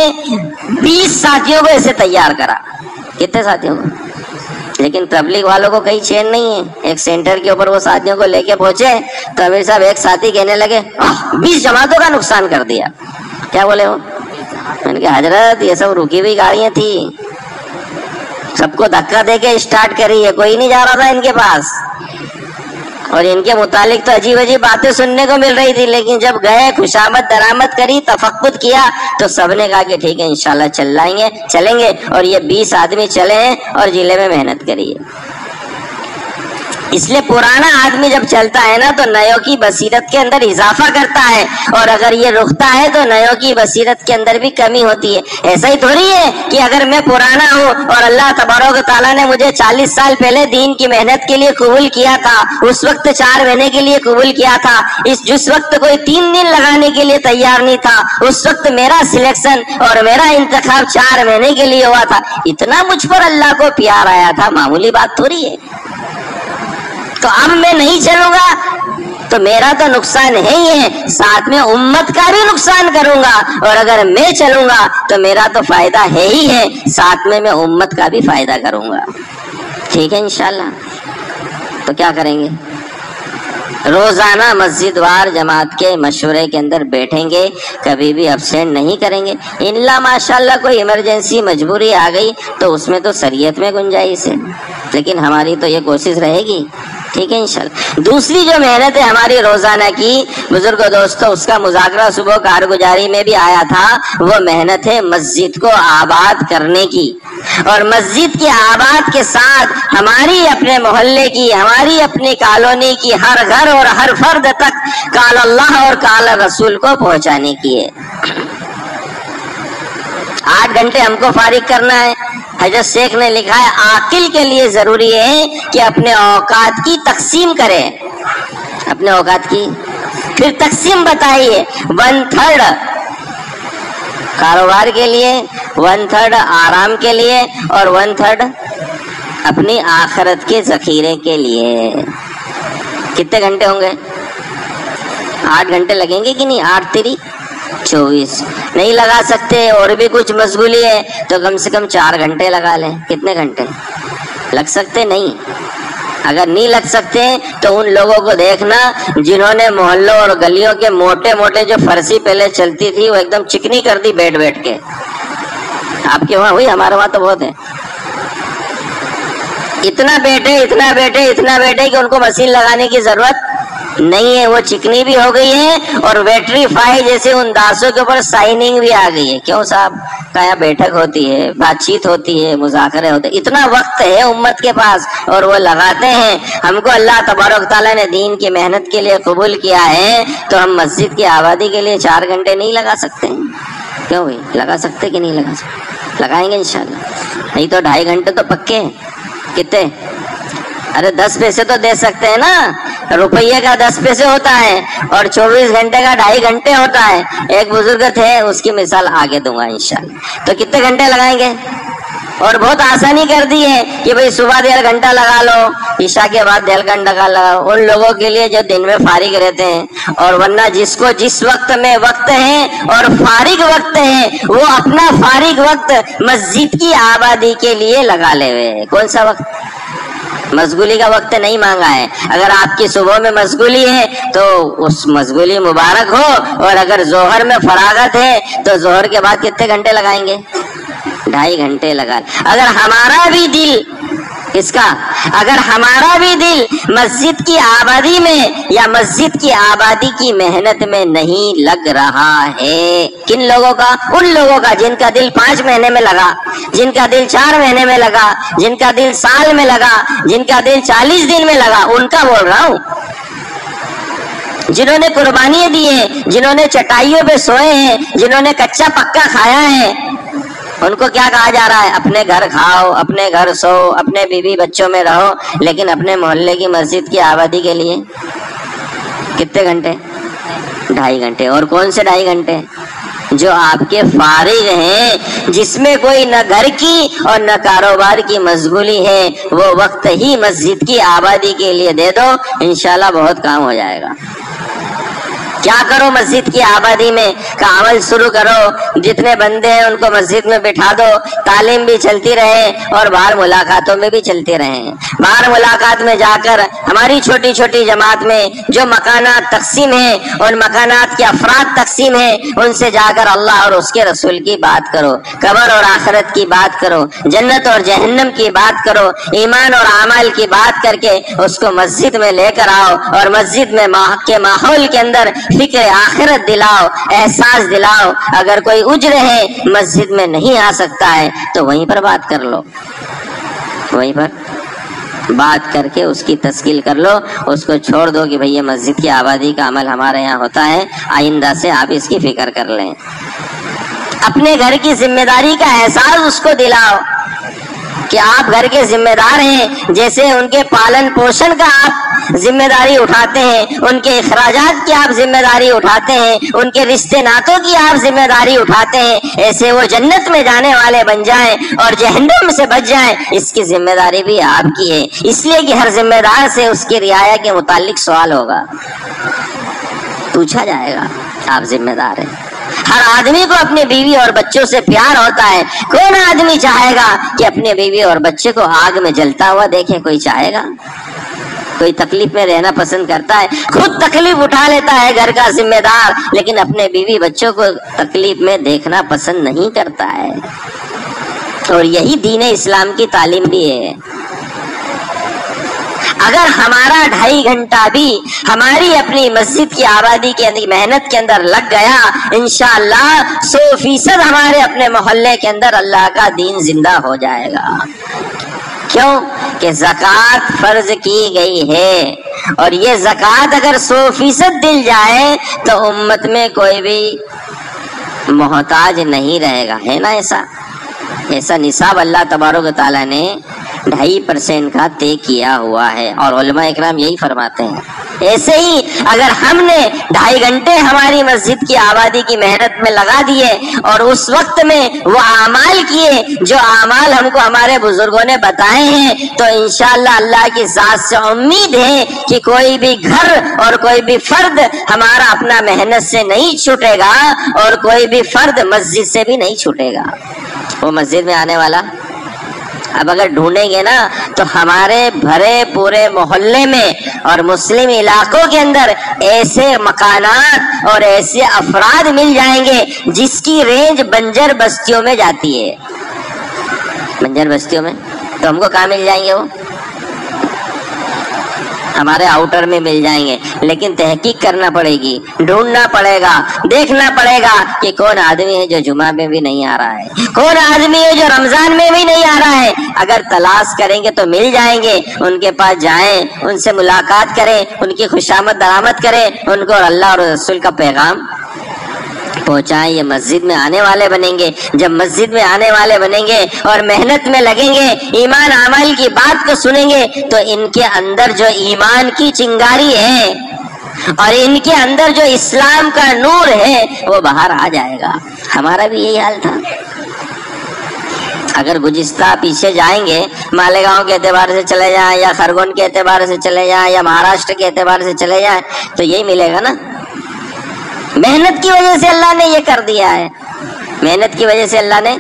20 ساتھیوں کو ایسے تیار کرا۔ کتنے ساتھیوں کو؟ لیکن تبلیغ والوں کو کہیں چین نہیں ہے۔ ایک سینٹر کے اوپر وہ ساتھیوں کو لے کے پہنچے تو امیر صاحب ایک ساتھی کہنے لگے 20 جماعتوں کا نقصان کر دیا۔ کیا بولے وہ؟ میں نے کہا حضرت یہ سب رکی ہوئی گاڑیاں تھی، سب کو دھکا دے کے اسٹارٹ کری ہے، کوئی نہیں جا رہا تھا ان کے پاس اور ان کے متعلق تو عجیب عجیب باتیں سننے کو مل رہی تھی، لیکن جب گئے خوشامد درآمد کری تفقد کیا تو سب نے کہا کہ ٹھیک ہے انشاءاللہ چلیں گے اور یہ 20 آدمی چلے ہیں اور ضلع میں محنت کری ہے۔ اس لیے پرانا آدمی جب چلتا ہے نا تو نیوں کی بصیرت کے اندر اضافہ کرتا ہے اور اگر یہ رکتا ہے تو نیوں کی بصیرت کے اندر بھی کمی ہوتی ہے۔ ایسا ہی تھوڑی ہے کہ اگر میں پرانا ہوں اور اللہ تبارک و تعالیٰ نے مجھے 40 سال پہلے دین کی محنت کے لیے قبول کیا تھا، اس وقت 4 مہینے کے لیے قبول کیا تھا، جس وقت کوئی 3 دن لگانے کے لیے تیار نہیں تھا، اس وقت میرا سلیکشن اور میرا انتخاب 4 مہینے کے لیے ہوا تھا، اتنا مجھ پر اللہ کو پیار آیا تھا، معمولی بات تھوڑی ہے۔ تو اب میں نہیں چلوں گا تو میرا تو نقصان ہے ہی ہے، ساتھ میں امت کا بھی نقصان کروں گا، اور اگر میں چلوں گا تو میرا تو فائدہ ہے ہی ہے، ساتھ میں امت کا بھی فائدہ کروں گا۔ ٹھیک ہے انشاءاللہ۔ تو کیا کریں گے؟ روزانہ مسجد وار جماعت کے مشورے کے اندر بیٹھیں گے، کبھی بھی ابسینٹ نہیں کریں گے۔ الا ماشاءاللہ کوئی ایمرجنسی مجبوری آ گئی تو اس میں تو شریعت میں گنجائش ہے، لیکن ہماری تو یہ کوشش رہے گی۔ ٹھیک ہے انشاءاللہ۔ دوسری جو محنت ہے ہماری روزانہ کی بزرگوں دوستوں، اس کا مذاکرہ صبح کارگزاری میں بھی آیا تھا، وہ محنت ہے مسجد کو آباد کرنے کی، اور مسجد کے آباد کے ساتھ ہماری اپنے محلے کی، ہماری اپنی کالونی کی ہر گھر اور ہر فرد تک قال اللہ اور قال رسول کو پہنچانے کی ہے۔ 8 گھنٹے ہم کو فارغ کرنا ہے۔ حضرت شیخ نے لکھا ہے عاقل کے لیے ضروری ہے کہ اپنے اوقات کی تقسیم کرے، اپنے اوقات کی پھر تقسیم بتائیے، 1/3 کاروبار کے لیے، 1/3 آرام کے لیے اور 1/3 اپنی آخرت کے ذخیرے کے لیے. کتنے گھنٹے ہوں گے؟ 8 گھنٹے لگیں گے کہ نہیں؟ 8 3 24. نہیں لگا سکتے اور بھی کچھ مشغولی ہے تو کم سے کم 4 گھنٹے لگا لیں. کتنے گھنٹے لگ سکتے؟ نہیں. اگر نہیں لگ سکتے تو ان لوگوں کو دیکھنا جنہوں نے محلوں اور گلیوں کے موٹے موٹے جو فرسی پہلے چلتی تھی وہ ایک دم چکنی کر دی بیٹھ بیٹھ کے. آپ کے وہاں ہوئی؟ ہمارے وہاں تو بہت ہے. اتنا بیٹھے کہ ان کو مشین لگانے کی ضرورت نہیں ہے. وہ چکنی بھی ہو گئی ہے اور بیٹری فائی جیسے ان داسوں کے اوپر سائننگ بھی آ گئی ہے. کیوں صاحب؟ کیا بیٹھک ہوتی ہے، بات چیت ہوتی ہے، مذاکرے ہوتے ہیں. اتنا وقت ہے امت کے پاس اور وہ لگاتے ہیں. ہم کو اللہ تبارک تعالیٰ نے دین کی محنت کے لیے قبول کیا ہے تو ہم مسجد کی آبادی کے لیے 4 گھنٹے نہیں لگا سکتے؟ کیوں بھائی؟ لگا سکتے کہ نہیں لگا سکتے؟ لگائیں گے انشاءاللہ. نہیں تو 2.5 گھنٹے تو پکے. کتنے؟ ارے 10 پیسے تو دے سکتے ہیں نا. روپیے کا 10 پیسے ہوتا ہے اور 24 گھنٹے کا 2.5 گھنٹے ہوتا ہے. ایک بزرگ تھے، اس کی مثال آگے دوں گا انشاءاللہ. تو کتنے گھنٹے لگائیں گے؟ اور بہت آسانی کر دی ہے کہ بھئی صبح 1.5 گھنٹہ لگا لو، عشاء کے بعد 1.5 گھنٹہ لگاؤ. ان لوگوں کے لیے جو دن میں فارغ رہتے ہیں. اور ورنہ جس کو جس وقت میں وقت ہے اور فارغ وقت ہے وہ اپنا فارغ وقت مسجد کی آبادی کے لیے لگا لے ہوئے. کون سا وقت؟ مشغولی کا وقت نہیں مانگا ہے. اگر آپ کی صبح میں مشغولی ہے تو اس مشغولی مبارک ہو، اور اگر ظہر میں فراغت ہے تو ظہر کے بعد کتنے گھنٹے لگائیں گے؟ 2.5 گھنٹے لگا. اگر ہمارا بھی دل اگر ہمارا بھی دل مسجد کی آبادی میں یا مسجد کی آبادی کی محنت میں نہیں لگ رہا ہے، کن لوگوں کا؟ ان لوگوں کا جن کا دل 5 مہینے میں لگا، جن کا دل 4 مہینے میں لگا، جن کا دل سال میں لگا، جن کا دل 40 دن میں لگا، ان کا بول رہا ہوں. جنہوں نے قربانیاں دی ہیں، جنہوں نے چٹائیوں پہ سوئے ہیں، جنہوں نے کچا پکا کھایا ہے، ان کو کیا کہا جا رہا ہے؟ اپنے گھر کھاؤ، اپنے گھر سو، اپنے بیوی بچوں میں رہو، لیکن اپنے محلے کی مسجد کی آبادی کے لیے کتنے گھنٹے؟ 2.5 گھنٹے. اور کون سے 2.5 گھنٹے؟ جو آپ کے فارغ ہیں، جس میں کوئی نہ گھر کی اور نہ کاروبار کی مشغولی ہے، وہ وقت ہی مسجد کی آبادی کے لیے دے دو، انشاءاللہ بہت کام ہو جائے گا. کیا کرو مسجد کی آبادی میں کا عمل شروع کرو. جتنے بندے ہیں ان کو مسجد میں بٹھا دو، تعلیم بھی چلتی رہے اور باہر ملاقاتوں میں بھی چلتے رہیں. باہر ملاقات میں جا کر ہماری چھوٹی چھوٹی جماعت میں جو مکانات تقسیم ہیں، ان مکانات کے افراد تقسیم ہیں، ان سے جا کر اللہ اور اس کے رسول کی بات کرو، قبر اور آخرت کی بات کرو، جنت اور جہنم کی بات کرو، ایمان اور اعمال کی بات کر کے اس کو مسجد میں لے کر آؤ اور مسجد میں کے ماحول کے اندر فکر آخرت دلاؤ، احساس دلاؤ. اگر کوئی عذر ہے مسجد میں نہیں آ سکتا ہے تو وہیں پر بات کر لو، وہیں پر بات کر کے اس کی تشکیل کر لو. اس کو چھوڑ دو کہ بھئی یہ مسجد کی آبادی کا عمل ہمارے یہاں ہوتا ہے، آئندہ سے آپ اس کی فکر کر لیں. اپنے گھر کی ذمہ داری کا احساس اس کو دلاؤ کہ آپ گھر کے ذمہ دار ہیں. جیسے ان کے پالن پوشن کا آپ ذمہ داری اٹھاتے ہیں، ان کے اخراجات کی آپ ذمہ داری اٹھاتے ہیں، ان کے رشتے ناتوں کی آپ ذمہ داری اٹھاتے ہیں، ایسے وہ جنت میں جانے والے بن جائیں اور جہنم سے بچ جائیں. اس کی ذمہ داری بھی آپ کی ہے، اس لیے کہ ہر ذمہ دار سے اس کی رعایا کے متعلق سوال ہوگا، پوچھا جائے گا آپ ذمہ دار ہیں. ہر آدمی کو اپنے بیوی اور بچوں سے پیار ہوتا ہے. کون آدمی چاہے گا کہ اپنے بیوی اور بچے کو آگ میں جلتا ہوا دیکھے؟ کوئی چاہے گا؟ کوئی تکلیف میں رہنا پسند کرتا ہے؟ خود تکلیف اٹھا لیتا ہے گھر کا ذمہ دار، لیکن اپنے بیوی بچوں کو تکلیف میں دیکھنا پسند نہیں کرتا ہے. اور یہی دین اسلام کی تعلیم بھی ہے. اگر ہمارا 2.5 گھنٹہ بھی ہماری اپنی مسجد کی آبادی کے محنت کے اندر لگ گیا، انشاءاللہ 100% ہمارے اپنے محلے کے اندر اللہ کا دین زندہ ہو جائے گا. کیوں کہ زکوٰۃ فرض کی گئی ہے، اور یہ زکوٰۃ اگر 100% دل جائے تو امت میں کوئی بھی محتاج نہیں رہے گا. ہے نا ایسا نصاب اللہ تبارک و تعالیٰ نے 2.5% کا طے کیا ہوا ہے، اور علماء اکرام یہی فرماتے ہیں۔ ایسے ہی اگر ہم نے 2.5 گھنٹے ہماری مسجد کی آبادی کی محنت میں لگا دیے اور اس وقت میں وہ اعمال کیے جو اعمال ہم کو ہمارے بزرگوں نے بتائے ہیں، تو انشاءاللہ اللہ کی ذات سے امید ہے کہ کوئی بھی گھر اور کوئی بھی فرد ہمارا اپنا محنت سے نہیں چھوٹے گا، اور کوئی بھی فرد مسجد سے بھی نہیں چھوٹے گا۔ وہ مسجد میں آنے والا اب اگر ڈھونڈیں گے نا تو ہمارے بھرے پورے محلے میں اور مسلم علاقوں کے اندر ایسے مکانات اور ایسے افراد مل جائیں گے جس کی رینج بنجر بستیوں میں جاتی ہے۔ بنجر بستیوں میں تو ہم کو کہاں مل جائیں گے؟ وہ ہمارے آؤٹر میں مل جائیں گے، لیکن تحقیق کرنا پڑے گی، ڈھونڈنا پڑے گا، دیکھنا پڑے گا کہ کون آدمی ہے جو جمعہ میں بھی نہیں آ رہا ہے، کون آدمی ہے جو رمضان میں بھی نہیں آ رہا ہے۔ اگر تلاش کریں گے تو مل جائیں گے، ان کے پاس جائیں، ان سے ملاقات کریں، ان کی خوشامد درآمد کریں، ان کو اللہ اور رسول کا پیغام پہنچائیں۔ یہ مسجد میں آنے والے بنیں گے۔ جب مسجد میں آنے والے بنیں گے اور محنت میں لگیں گے، ایمان عمل کی بات کو سنیں گے، تو ان کے اندر جو ایمان کی چنگاری ہے اور ان کے اندر جو اسلام کا نور ہے وہ باہر آ جائے گا۔ ہمارا بھی یہی حال تھا۔ اگر گزشتہ پیچھے جائیں گے، مالیگاؤں کے اعتبار سے چلے جائیں یا خرگون کے اعتبار سے چلے جائیں یا مہاراشٹر کے اعتبار سے چلے جائیں تو یہی ملے گا نا۔ محنت کی وجہ سے اللہ نے یہ کر دیا ہے، محنت کی وجہ سے اللہ نے۔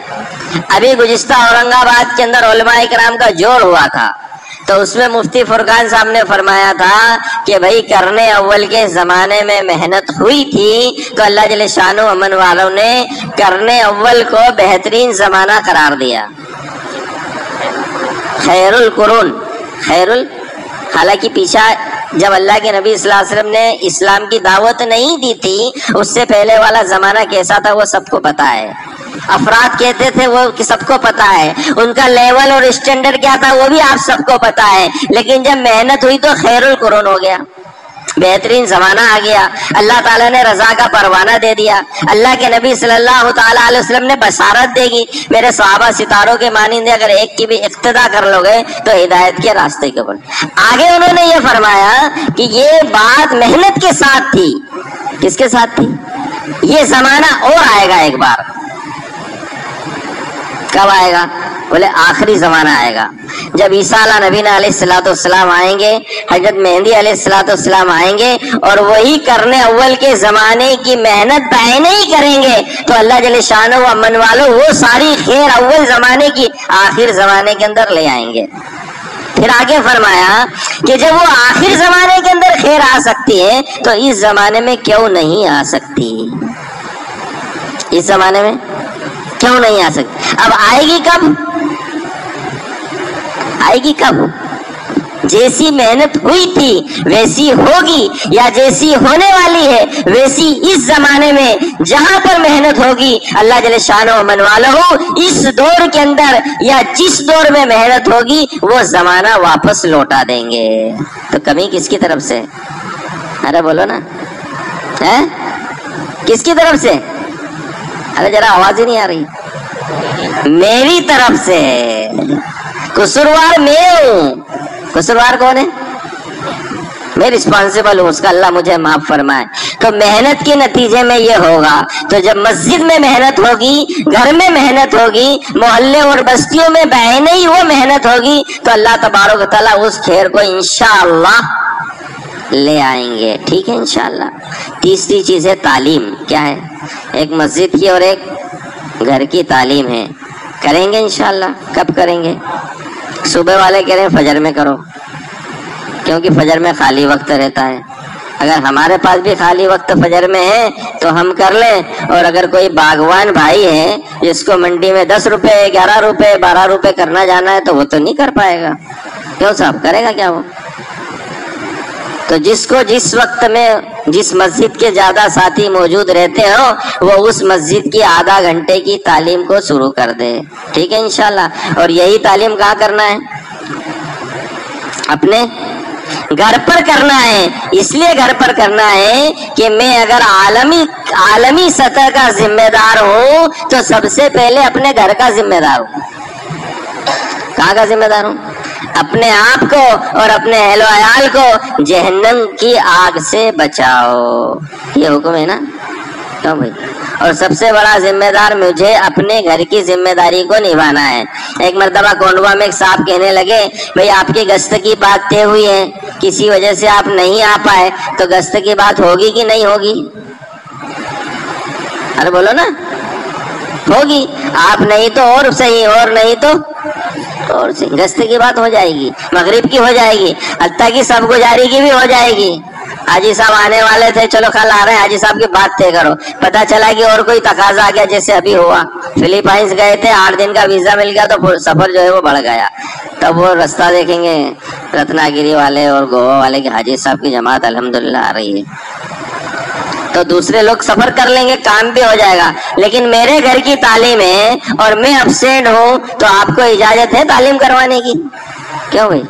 ابھی گزشتہ اورنگ آباد کے اندر علماء اکرام کا جوڑ ہوا تھا، تو اس میں مفتی فرقان صاحب نے فرمایا تھا کہ بھائی کرنے اول کے زمانے میں محنت ہوئی تھی تو اللہ جل شانہ امن والوں نے کرنے اول کو بہترین زمانہ قرار دیا، خیر القرون، حالانکہ پیچھا جب اللہ کے نبی صلی اللہ علیہ وسلم نے اسلام کی دعوت نہیں دی تھی، اس سے پہلے والا زمانہ کیسا تھا وہ سب کو پتا ہے۔ افراد کہتے تھے وہ سب کو پتا ہے، ان کا لیول اور اسٹینڈرڈ کیا تھا وہ بھی آپ سب کو پتا ہے، لیکن جب محنت ہوئی تو خیر القرون ہو گیا، بہترین زمانہ آ گیا۔ اللہ تعالیٰ نے رضا کا پروانہ دے دیا۔ اللہ کے نبی صلی اللہ تعالیٰ علیہ وسلم نے بشارت دے گی، میرے صحابہ ستاروں کے مانندے اگر ایک کی بھی اقتدا کر لو گے تو ہدایت کے راستے کے اوپر۔ آگے انہوں نے یہ فرمایا کہ یہ بات محنت کے ساتھ تھی۔ کس کے ساتھ تھی؟ یہ زمانہ اور آئے گا ایک بار۔ کب آئے گا؟ بولے آخری زمانہ آئے گا جب عیسیٰ نبی علیہ الصلوۃ والسلام آئیں گے، حضرت مہدی علیہ الصلوۃ والسلام آئیں گے، اور وہی کرنے اول کے زمانے کی محنت دائیں نہیں کریں گے تو اللہ جل شانہ و امن والوں وہ ساری خیر اول زمانے کی آخر زمانے کے اندر لے آئیں گے۔ پھر آگے فرمایا کہ جب وہ آخر زمانے کے اندر خیر آ سکتی ہے تو اس زمانے میں کیوں نہیں آ سکتی؟ اس زمانے میں کیوں نہیں آ سکتی؟ اب آئے گی کب؟ آئے گی کب؟ جیسی محنت ہوئی تھی ویسی ہوگی، یا جیسی ہونے والی ہے ویسی اس زمانے میں جہاں پر محنت ہوگی اللہ جل شانہ و من والہ اس دور کے اندر یا جس دور میں محنت ہوگی وہ زمانہ واپس لوٹا دیں گے۔ تو کمی کس کی طرف سے؟ ارے بولو نا، کس کی طرف سے؟ ارے ذرا آواز ہی نہیں آ رہی۔ میری طرف سے۔ قصوروار میں ہوں۔ قصوروار کون ہے؟ میں رسپانسبل ہوں، اس کا اللہ مجھے معاف فرمائے۔ تو محنت کے نتیجے میں یہ ہوگا، تو جب مسجد میں محنت ہوگی، گھر میں محنت ہوگی، محلے اور بستیوں میں بعینہ ہی وہ محنت ہوگی تو اللہ تبارک و تعالیٰ اس خیر کو انشاءاللہ لے آئیں گے۔ ٹھیک ہے انشاءاللہ۔ تیسری چیز ہے تعلیم۔ کیا ہے؟ ایک مسجد کی اور ایک گھر کی تعلیم ہے۔ کریں گے انشاءاللہ۔ کب کریں گے؟ صبح والے کہہ رہے ہیں فجر میں کرو، کیونکہ فجر میں خالی وقت رہتا ہے۔ اگر ہمارے پاس بھی خالی وقت فجر میں ہے تو ہم کر لیں، اور اگر کوئی باغوان بھائی ہے جس کو منڈی میں 10 روپے 11 روپے 12 روپے کرنا جانا ہے تو وہ تو نہیں کر پائے گا۔ کیوں صاحب؟ کرے گا کیا وہ؟ تو جس کو جس وقت میں جس مسجد کے زیادہ ساتھی موجود رہتے ہو وہ اس مسجد کی آدھا گھنٹے کی تعلیم کو شروع کر دے۔ ٹھیک ہے انشاءاللہ۔ اور یہی تعلیم کہاں کرنا ہے؟ اپنے گھر پر کرنا ہے۔ اس لیے گھر پر کرنا ہے کہ میں اگر عالمی سطح کا ذمہ دار ہوں تو سب سے پہلے اپنے گھر کا ذمہ دار ہوں۔ کہاں کا ذمہ دار ہوں؟ اپنے آپ کو اور اپنے اہل و عیال کو جہنم کی آگ سے بچاؤ. یہ حکم ہے نا. کیوں بھائی؟ اور سب سے بڑا ذمہ دار مجھے اپنے گھر کی ذمہ داری کو نبھانا ہے. ایک مرتبہ کونڈوا میں ایک صاحب کہنے لگے بھئی آپ کی گشت کی بات طے ہوئی ہے, کسی وجہ سے آپ نہیں آ پائے, تو گشت کی بات ہوگی کہ نہیں ہوگی؟ ارے بولو نا. ہوگی. آپ نہیں تو اور صحیح, اور نہیں تو اور صحیح. گشت کی بات ہو جائے گی, مغرب کی ہو جائے گی, حتیٰ کی سب گزاری کی بھی ہو جائے گی. حاجی صاحب آنے والے تھے, چلو کل آ رہے ہیں, حاجی صاحب کی بات طے کرو. پتا چلا کہ اور کوئی تقاضا آ گیا, جیسے ابھی ہوا فلپائنس گئے تھے, 8 دن کا ویزا مل گیا تو سفر جو ہے وہ بڑھ گیا. تب وہ رستہ دیکھیں گے رتنا گیری والے اور گوا والے کے حاجی صاحب کی جماعت الحمدللہ آ رہی ہے, تو دوسرے لوگ سفر کر لیں گے, کام بھی ہو جائے گا. لیکن میرے گھر کی تعلیم ہے اور میں ابسینٹ ہوں, تو آپ کو اجازت ہے تعلیم کروانے کی؟ کیوں بھائی؟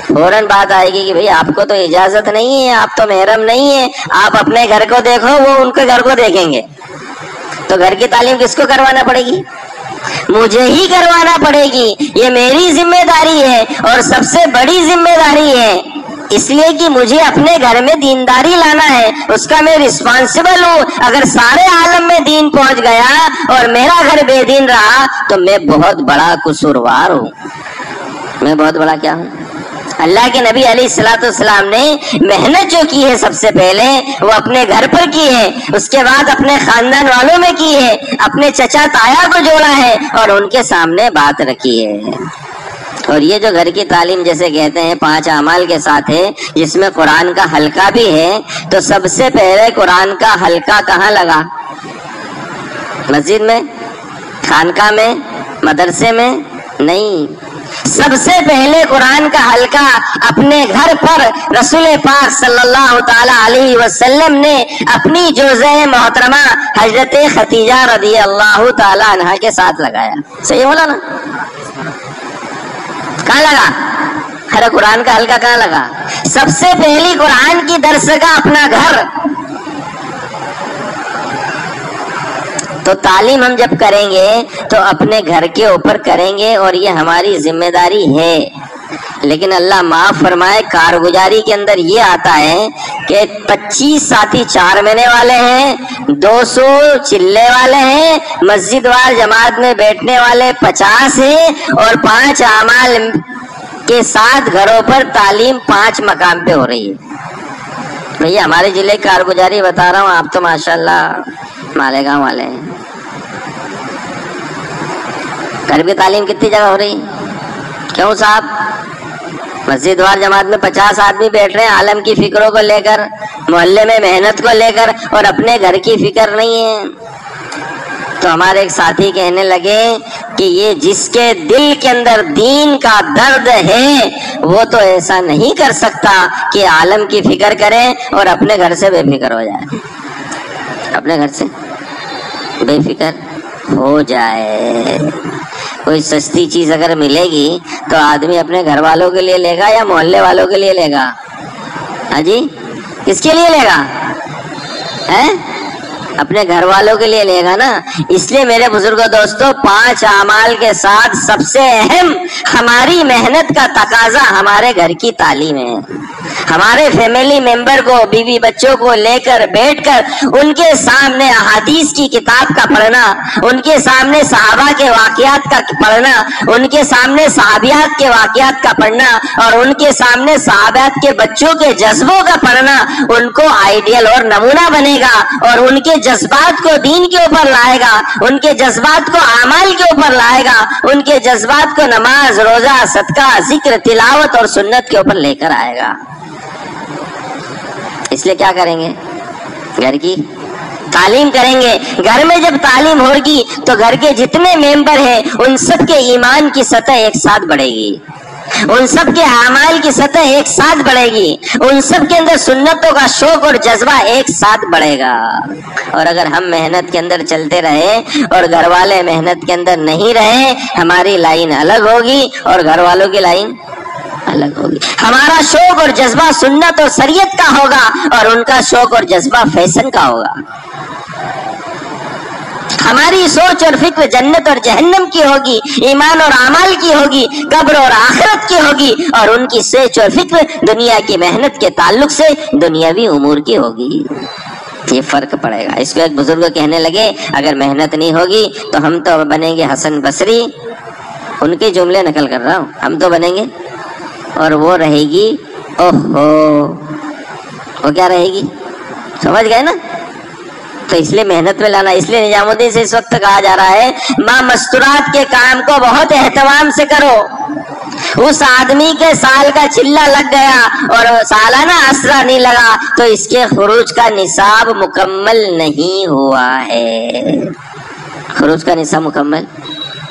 فوراً بات آئے گی کہ بھئی آپ کو تو اجازت نہیں ہے, آپ تو محرم نہیں ہے, آپ اپنے گھر کو دیکھو, وہ ان کے گھر کو دیکھیں گے. تو گھر کی تعلیم کس کو کروانا پڑے گی؟ مجھے ہی کروانا پڑے گی. یہ میری ذمہ داری ہے اور سب سے بڑی ذمہ داری ہے, اس لیے کہ مجھے اپنے گھر میں دینداری لانا ہے, اس کا میں رسپانسبل ہوں. اگر سارے عالم میں دین پہنچ گیا اور میرا گھر بے دین رہا تو میں بہت بڑا قصوروار ہوں. میں بہت بڑا کیا ہوں؟ اللہ کے نبی علیہ الصلوۃ والسلام نے محنت جو کی ہے سب سے پہلے وہ اپنے گھر پر کی ہے, اس کے بعد اپنے خاندان والوں میں کی ہے, اپنے چچا تایا کو جوڑا ہے اور ان کے سامنے بات رکھی ہے. اور یہ جو گھر کی تعلیم جیسے کہتے ہیں 5 اعمال کے ساتھ ہے, جس میں قرآن کا حلقہ بھی ہے, تو سب سے پہلے قرآن کا حلقہ کہاں لگا؟ مسجد میں, خانقاہ میں, مدرسے میں نہیں. سب سے پہلے قرآن کا حلقہ اپنے گھر پر رسول پاک صلی اللہ تعالی علیہ وسلم نے اپنی جوزہ محترمہ حضرت خدیجہ رضی اللہ تعالی عنہا کے ساتھ لگایا. صحیح بولا نا؟ کہاں لگا؟ ارے قرآن کا حلقہ کہاں لگا؟ سب سے پہلی قرآن کی درسگاہ اپنا گھر. تو تعلیم ہم جب کریں گے تو اپنے گھر کے اوپر کریں گے, اور یہ ہماری ذمہ داری ہے. لیکن اللہ معاف فرمائے, کارگزاری کے اندر یہ آتا ہے کہ 25 ساتھی 4 مہینے والے ہیں, 200 چلے والے ہیں, مسجد وار جماعت میں بیٹھنے والے 50 ہیں, اور 5 اعمال کے ساتھ گھروں پر تعلیم 5 مقام پہ ہو رہی ہے. بھیا ہمارے ضلع کارگزاری بتا رہا ہوں, آپ تو ماشاءاللہ مالیگاؤں والے ہیں. گھر کی تعلیم کتنی جگہ ہو رہی؟ کیوں صاحب؟ مسجد وار جماعت میں 50 آدمی بیٹھ رہے ہیں, عالم کی فکروں کو لے کر, محلے میں محنت کو لے کر, اور اپنے گھر کی فکر نہیں ہے. تو ہمارے ایک ساتھی کہنے لگے کہ یہ جس کے دل کے اندر دین کا درد ہے وہ تو ایسا نہیں کر سکتا کہ عالم کی فکر کرے اور اپنے گھر سے بے فکر ہو جائے. اپنے گھر سے بے فکر ہو جائے. کوئی سستی چیز اگر ملے گی تو آدمی اپنے گھر والوں کے لیے لے گا یا محلے والوں کے لیے لے گا؟ ہاں جی, کس کے لیے لے گا؟ اپنے گھر والوں کے لیے لے گا نا. اس لیے میرے بزرگوں دوستوں, 5 اعمال کے ساتھ سب سے اہم ہماری محنت کا تقاضا ہمارے گھر کی تعلیم ہے. ہمارے فیملی ممبر کو, بیوی بچوں کو لے کر بیٹھ کر ان کے سامنے احادیث کی کتاب کا پڑھنا, ان کے سامنے صحابہ کے واقعات کا پڑھنا, ان کے سامنے صحابیات کے واقعات کا پڑھنا, اور ان کے سامنے صحابیات کے بچوں کے جذبوں کا پڑھنا ان کو آئیڈیل اور نمونہ بنے گا, اور ان کے جذبات کو دین کے اوپر لائے گا, ان کے جذبات کو اعمال کے اوپر لائے گا, ان کے جذبات کو نماز, روزہ, صدقہ, ذکر, تلاوت اور سنت کے اوپر لے کر آئے گا. اس لیے کیا کریں گے؟ گھر کی تعلیم کریں گے. گھر میں جب تعلیم ہوگی تو گھر کے جتنے ممبر ہیں ان سب کے ایمان کی سطح ایک ساتھ بڑھے گی, ان سب کے اعمال کی سطح ایک ساتھ بڑھے گی, ان سب کے اندر سنتوں کا شوق اور جذبہ ایک ساتھ بڑھے گا. اور اگر ہم محنت کے اندر چلتے رہے اور گھر والے محنت کے اندر نہیں رہے, ہماری لائن الگ ہوگی اور گھر والوں کی لائن الگ ہوگی. ہمارا شوق اور جذبہ سنت اور شریعت کا ہوگا اور ان کا شوق اور جذبہ فیشن کا ہوگا. ہماری سوچ اور فکر جنت اور جہنم کی ہوگی، ایمان اور اعمال کی ہوگی، قبر اور آخرت کی ہوگی، اور ان کی سوچ اور فکر دنیا کی محنت کے تعلق سے دنیاوی امور کی ہوگی۔ یہ فرق پڑے گا۔ اس پہ ایک بزرگ کہنے لگے اگر محنت نہیں ہوگی تو ہم تو بنیں گے حسن بصری، ان کے جملے نقل کر رہا ہوں، ہم تو بنیں گے اور وہ رہے گی اوہو، وہ کیا رہے گی، سمجھ گئے نا؟ تو اس لیے محنت میں لانا، اس لیے نظام الدین سے اس وقت کہا جا رہا ہے ماں مستورات کے کام کو بہت اہتمام سے کرو۔ اس آدمی کے سال کا چلہ لگ گیا اور سالانہ اسرہ نہیں لگا تو اس کے خروج کا نصاب مکمل نہیں ہوا ہے، خروج کا نصاب مکمل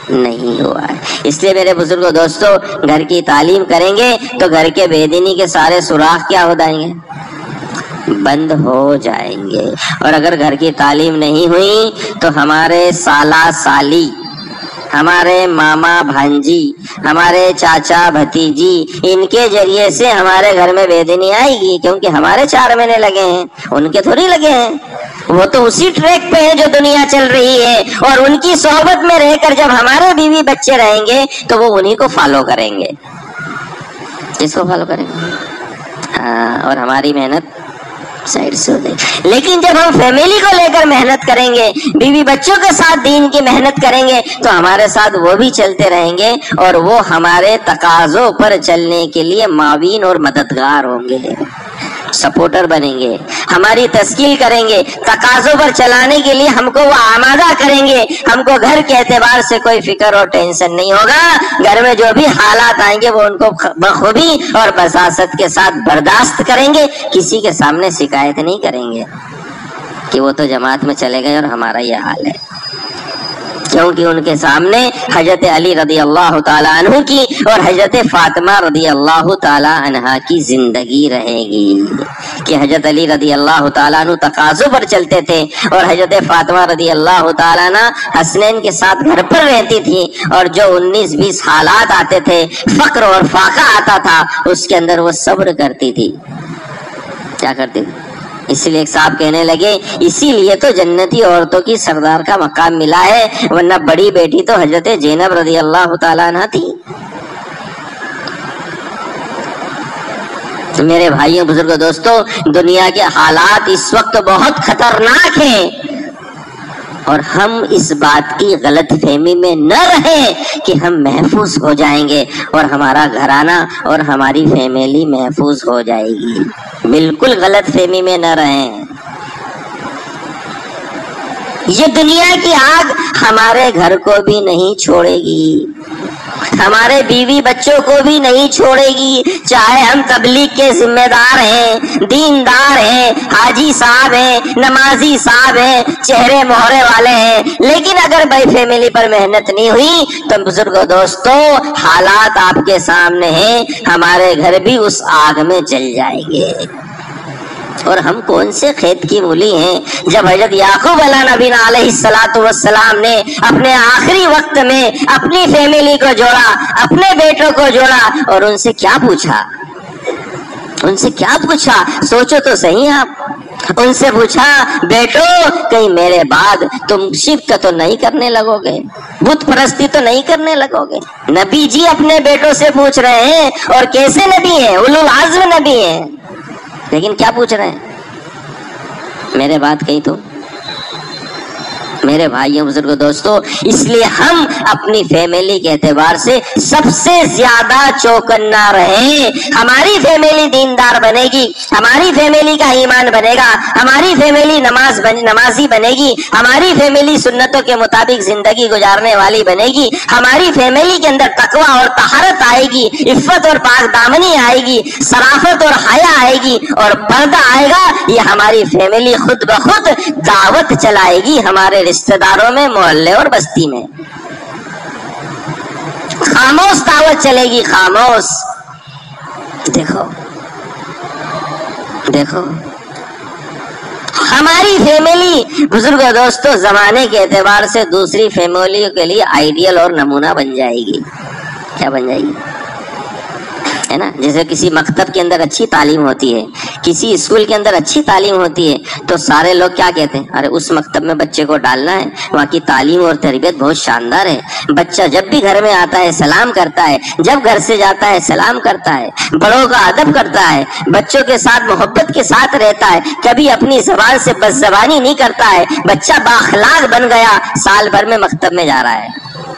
نہیں ہوا ہے۔ اس لیے میرے بزرگوں دوستو، گھر کی تعلیم کریں گے تو گھر کے بے دینی کے سارے سوراخ کیا ہو جائیں گے، بند ہو جائیں گے۔ اور اگر گھر کی تعلیم نہیں ہوئی تو ہمارے سالہ سالی، ہمارے ماما بھانجی، ہمارے چاچا بھتیجی، ان کے ذریعے سے ہمارے گھر میں بے دینی آئے گی، کیونکہ ہمارے 4 مہینے لگے ہیں، ان کے تھوڑی لگے ہیں۔ وہ تو اسی ٹریک پہ ہے جو دنیا چل رہی ہے، اور ان کی صحبت میں رہ کر جب ہمارے بیوی بچے رہیں گے تو وہ انہی کو فالو کریں گے۔ کس کو فالو کریں گے؟ اور ہماری محنت سائڈ سے ہو جائے گی۔ لیکن جب ہم فیملی کو لے کر محنت کریں گے، بیوی بچوں کے ساتھ دین کی محنت کریں گے، تو ہمارے ساتھ وہ بھی چلتے رہیں گے اور وہ ہمارے تقاضوں پر چلنے کے لیے معاون اور مددگار ہوں گے، سپورٹر بنیں گے، ہماری تشکیل کریں گے، تقاضوں پر چلانے کے لیے ہم کو وہ آمادہ کریں گے۔ ہم کو گھر کے اعتبار سے کوئی فکر اور ٹینشن نہیں ہوگا، گھر میں جو بھی حالات آئیں گے وہ ان کو بخوبی اور بساست کے ساتھ برداشت کریں گے، کسی کے سامنے شکایت نہیں کریں گے کہ وہ تو جماعت میں چلے گئے اور ہمارا یہ حال ہے، کیونکہ ان کے سامنے حضرت علی رضی اللہ تعالیٰ عنہ کی اور حضرت فاطمہ رضی اللہ تعالیٰ عنہا کی زندگی رہے گی کہ حضرت علی رضی اللہ تعالیٰ عنہ تقاضوں پر چلتے تھے اور حضرت فاطمہ رضی اللہ تعالیٰ عنہ حسنین کے ساتھ گھر پر رہتی تھی، اور جو 19-20 حالات آتے تھے، فقر اور فاقہ آتا تھا، اس کے اندر وہ صبر کرتی تھی۔ کیا کرتی تھی؟ اسی لیے ایک صاحب کہنے لگے اسی لیے تو جنتی عورتوں کی سردار کا مقام ملا ہے، ورنہ بڑی بیٹی تو حضرت زینب رضی اللہ تعالیٰ عنہ تھی۔ میرے بھائیوں بزرگوں دوستو، دنیا کے حالات اس وقت بہت خطرناک ہیں، اور ہم اس بات کی غلط فہمی میں نہ رہیں کہ ہم محفوظ ہو جائیں گے اور ہمارا گھرانہ اور ہماری فیملی محفوظ ہو جائے گی۔ بالکل غلط فہمی میں نہ رہیں۔ یہ دنیا کی آگ ہمارے گھر کو بھی نہیں چھوڑے گی، ہمارے بیوی بچوں کو بھی نہیں چھوڑے گی، چاہے ہم تبلیغ کے ذمہ دار ہیں، دیندار ہیں، حاجی صاحب ہیں، نمازی صاحب ہیں، چہرے مہرے والے ہیں، لیکن اگر بھائی فیملی پر محنت نہیں ہوئی تو بزرگوں دوستو حالات آپ کے سامنے ہیں، ہمارے گھر بھی اس آگ میں جل جائیں گے۔ اور ہم کون سے کھیت کی مولی ہیں؟ جب حضرت یعقوب علیہ نبی علیہ السلام نے اپنے آخری وقت میں اپنی فیملی کو جوڑا، اپنے بیٹوں کو جوڑا، اور ان سے کیا پوچھا؟ ان سے کیا پوچھا؟ سوچو تو صحیح آپ۔ ان سے پوچھا بیٹو کہیں میرے بعد تم شرک تو نہیں کرنے لگو گے، بت پرستی تو نہیں کرنے لگو گے؟ نبی جی اپنے بیٹوں سے پوچھ رہے ہیں، اور کیسے نبی ہیں؟ اولو العزم نبی ہیں، لیکن کیا پوچھ رہے ہیں؟ میرے بات کہیں تو میرے بھائیوں بزرگوں دوستو، اس لیے ہم اپنی فیملی کے اعتبار سے سب سے زیادہ چوکنا رہیں۔ ہماری فیملی دیندار بنے گی، ہماری فیملی کا ایمان بنے گا، ہماری فیملی نمازی بنے گی، ہماری فیملی سنتوں کے مطابق زندگی گزارنے والی بنے گی، ہماری فیملی کے اندر تقویٰ اور طہارت آئے گی، عفت اور پاک دامنی آئے گی، صرافت اور حیا آئے گی، اور پردہ آئے گا۔ یہ ہماری فیملی خود بخود دعوت چلائے گی ہمارے رشتہ داروں میں، محلے اور بستی میں، خاموش دعوت چلے گی، خاموش۔ دیکھو دیکھو ہماری فیملی بزرگوں دوستو زمانے کے اعتبار سے دوسری فیملیوں کے لیے آئیڈیل اور نمونہ بن جائے گی۔ کیا بن جائے گی؟ ہے نا. جیسے کسی مکتب کے اندر اچھی تعلیم ہوتی ہے, کسی اسکول کے اندر اچھی تعلیم ہوتی ہے, تو سارے لوگ کیا کہتے ہیں, ارے اس مکتب میں بچے کو ڈالنا ہے, وہاں کی تعلیم اور تربیت بہت شاندار ہے. بچہ جب بھی گھر میں آتا ہے سلام کرتا ہے, جب گھر سے جاتا ہے سلام کرتا ہے, بڑوں کا ادب کرتا ہے, بچوں کے ساتھ محبت کے ساتھ رہتا ہے, کبھی اپنی زبان سے بد زبانی نہیں کرتا ہے. بچہ بااخلاق بن گیا, سال بھر میں مکتب میں جا رہا ہے.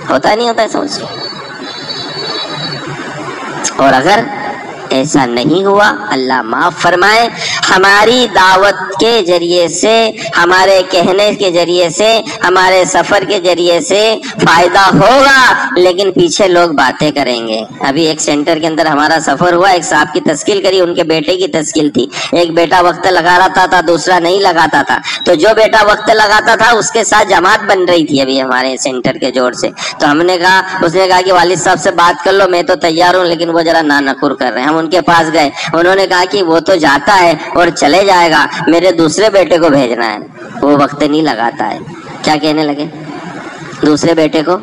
ہوتا نہیں ہوتا ہے, سمجھ. اور اگر ایسا نہیں ہوا, اللہ معاف فرمائے, ہماری دعوت کے ذریعے سے, ہمارے کہنے کے ذریعے سے, ہمارے سفر کے ذریعے سے فائدہ ہوگا, لیکن پیچھے لوگ باتیں کریں گے. ابھی ایک سینٹر کے اندر ہمارا سفر ہوا, ایک صاحب کی تشکیل کری, ان کے بیٹے کی تشکیل تھی. ایک بیٹا وقت لگا رہا تھا, دوسرا نہیں لگاتا تھا. تو جو بیٹا وقت لگاتا تھا اس کے ساتھ جماعت بن رہی تھی ابھی ہمارے سینٹر کے جوڑ سے. تو ہم نے کہا, اس نے کہا کہ والد صاحب سے بات کر لو, میں تو تیار ہوں, لیکن وہ ذرا نانکر کر رہے ہیں. ہم ان کے پاس گئے, انہوں نے کہا کہ وہ تو جاتا ہے اور چلے جائے گا, میرے دوسرے بیٹے کو بھیجنا ہے, وہ وقت نہیں لگاتا ہے. کیا کہنے لگے, دوسرے بیٹے کو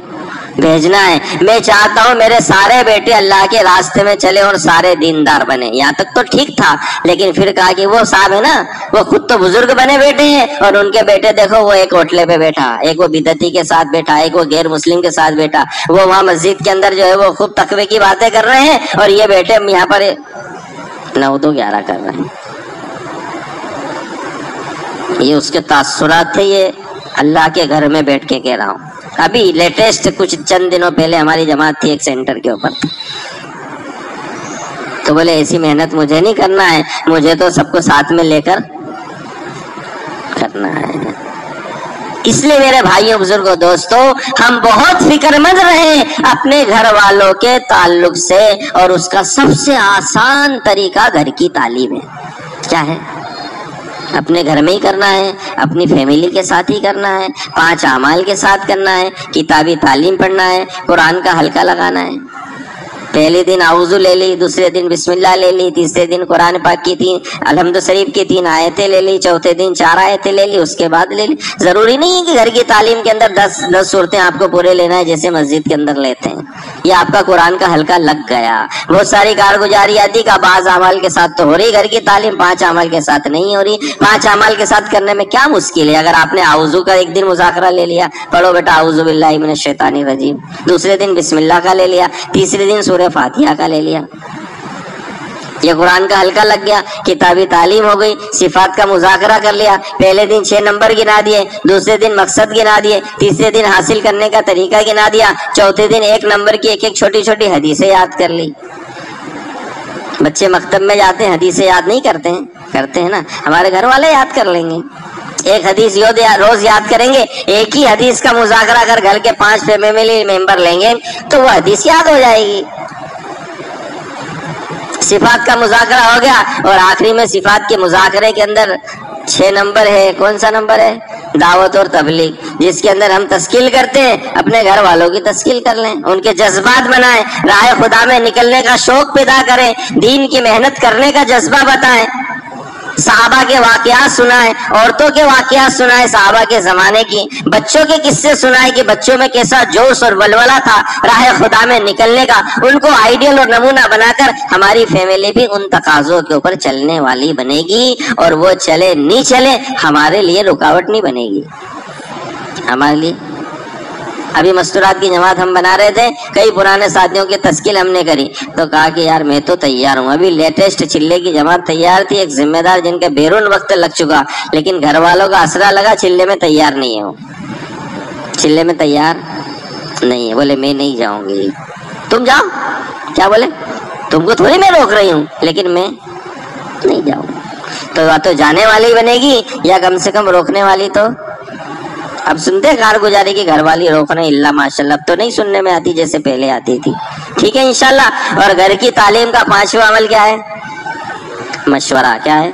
بھیجنا ہے. میں چاہتا ہوں میرے سارے بیٹے اللہ کے راستے میں چلے اور سارے دیندار بنے. یہاں تک تو ٹھیک تھا, لیکن پھر کہا کہ وہ صاحب ہے نا, وہ خود تو بزرگ بنے بیٹے ہیں, اور ان کے بیٹے دیکھو, وہ ایک ہوٹلے پہ بیٹھا, ایک وہ بدعتی کے ساتھ بیٹھا, ایک وہ غیر مسلم کے ساتھ بیٹھا, وہ وہاں مسجد کے اندر جو ہے وہ خوب تقوی کی باتیں کر رہے ہیں, اور یہ بیٹے یہاں پر 9-2-11 کر رہے ہیں. یہ اس کے تاثرات تھے, یہ اللہ کے گھر میں بیٹھ کے کہہ رہا ہوں. ابھی لیٹسٹ کچھ چند دنوں پہلے ہماری جماعت تھی ایک سینٹر کے اوپر, تو بولے ایسی محنت مجھے نہیں کرنا ہے, مجھے تو سب کو ساتھ میں لے کر کرنا ہے. اس لیے میرے بھائیوں, بزرگوں, دوستوں, ہم بہت فکر مند رہیں اپنے گھر والوں کے تعلق سے, اور اس کا سب سے آسان طریقہ گھر کی تعلیم ہے. کیا ہے, اپنے گھر میں ہی کرنا ہے, اپنی فیملی کے ساتھ ہی کرنا ہے, 5 اعمال کے ساتھ کرنا ہے, کتابی تعلیم پڑھنا ہے, قرآن کا حلقہ لگانا ہے. پہلے دن اعوذ لے لی, دوسرے دن بسم اللہ لے لی, تیسرے دن قرآن پاک کی 3 الحمد شریف کی 3 آیتیں لے لی, چوتھے دن 4 آیتیں لے لی, اس کے بعد لے لی. ضروری نہیں ہے کہ گھر کی تعلیم کے اندر 10 صورتیں آپ کو پورے لینا ہے جیسے مسجد کے اندر لیتے ہیں. یہ آپ کا قرآن کا حلقہ لگ گیا, بہت ساری کارگزاریاتی کا بعض اعمال کے ساتھ تو ہو رہی گھر کی تعلیم, 5 اعمال کے ساتھ نہیں ہو رہی. 5 اعمال کے ساتھ کرنے میں کیا مشکل ہے. اگر آپ نے اعوذ کا ایک دن مذاکرہ لے لیا, پڑھو بیٹا اعوذ باللہ من الشیطان الرجیم, دوسرے دن بسم اللہ کا لے لیا, تیسرے دن سورہ فاتحہ کا لے لیا, یہ قرآن کا حلقہ لگ گیا. کتابی تعلیم ہو گئی, صفات کا مذاکرہ کر لیا, پہلے دن 6 نمبر گنا دیے, دوسرے دن مقصد گنا دیے, تیسرے دن حاصل کرنے کا طریقہ گنا دیا, چوتھے دن 1 نمبر کی ایک چھوٹی چھوٹی حدیثیں یاد کر لی. بچے مکتب میں جاتے ہیں, حدیثیں یاد نہیں کرتے ہیں, کرتے ہیں نا, ہمارے گھر والے یاد کر لیں گے. ایک حدیث روز یاد کریں گے, ایک ہی حدیث کا مذاکرہ اگر گھر کے 5 فیملی ممبر لیں گے تو وہ حدیث یاد ہو جائے گی. صفات کا مذاکرہ ہو گیا, اور آخری میں صفات کے مذاکرے کے اندر 6 نمبر ہے. کون سا نمبر ہے, دعوت اور تبلیغ, جس کے اندر ہم تشکیل کرتے ہیں, اپنے گھر والوں کی تشکیل کر لیں, ان کے جذبات بنائیں, راہ خدا میں نکلنے کا شوق پیدا کریں, دین کی محنت کرنے کا جذبہ بتائیں, صحابہ کے واقعات سنائیں, عورتوں کے واقعات سنائیں صحابہ کے زمانے کی, بچوں کے قصے سنائیں کہ بچوں میں کیسا جوش اور ولولہ تھا راہ خدا میں نکلنے کا. ان کو آئیڈیل اور نمونہ بنا کر ہماری فیملی بھی ان تقاضوں کے اوپر چلنے والی بنے گی, اور وہ چلے نہیں چلے ہمارے لیے رکاوٹ نہیں بنے گی. ہمارے لیے ابھی مستورات کی جماعت ہم بنا رہے تھے, کئی پرانے ساتھیوں کی تشکیل ہم نے کری, تو کہا کہ یار میں تو تیار ہوں. ابھی لیٹسٹ چلے کی جماعت تیار تھی, ایک ذمہ دار جن کے بیرون وقت لگ چکا, لیکن گھر والوں کا آسرا لگا, چلے میں تیار نہیں ہے, وہ چلے میں تیار نہیں ہے. بولے میں نہیں جاؤں گی. تم جاؤ, کیا بولے, تم کو تھوڑی میں روک رہی ہوں, لیکن میں نہیں جاؤں. تو جانے والی بنے گی یا کم سے کم روکنے والی. تو اب سنتے کارگزاری کی گھر والی روکنے, اللہ ماشاءاللہ اب تو نہیں سننے میں آتی جیسے پہلے آتی تھی. ٹھیک ہے انشاءاللہ. اور گھر کی تعلیم کا 5واں عمل کیا ہے, مشورہ. کیا ہے,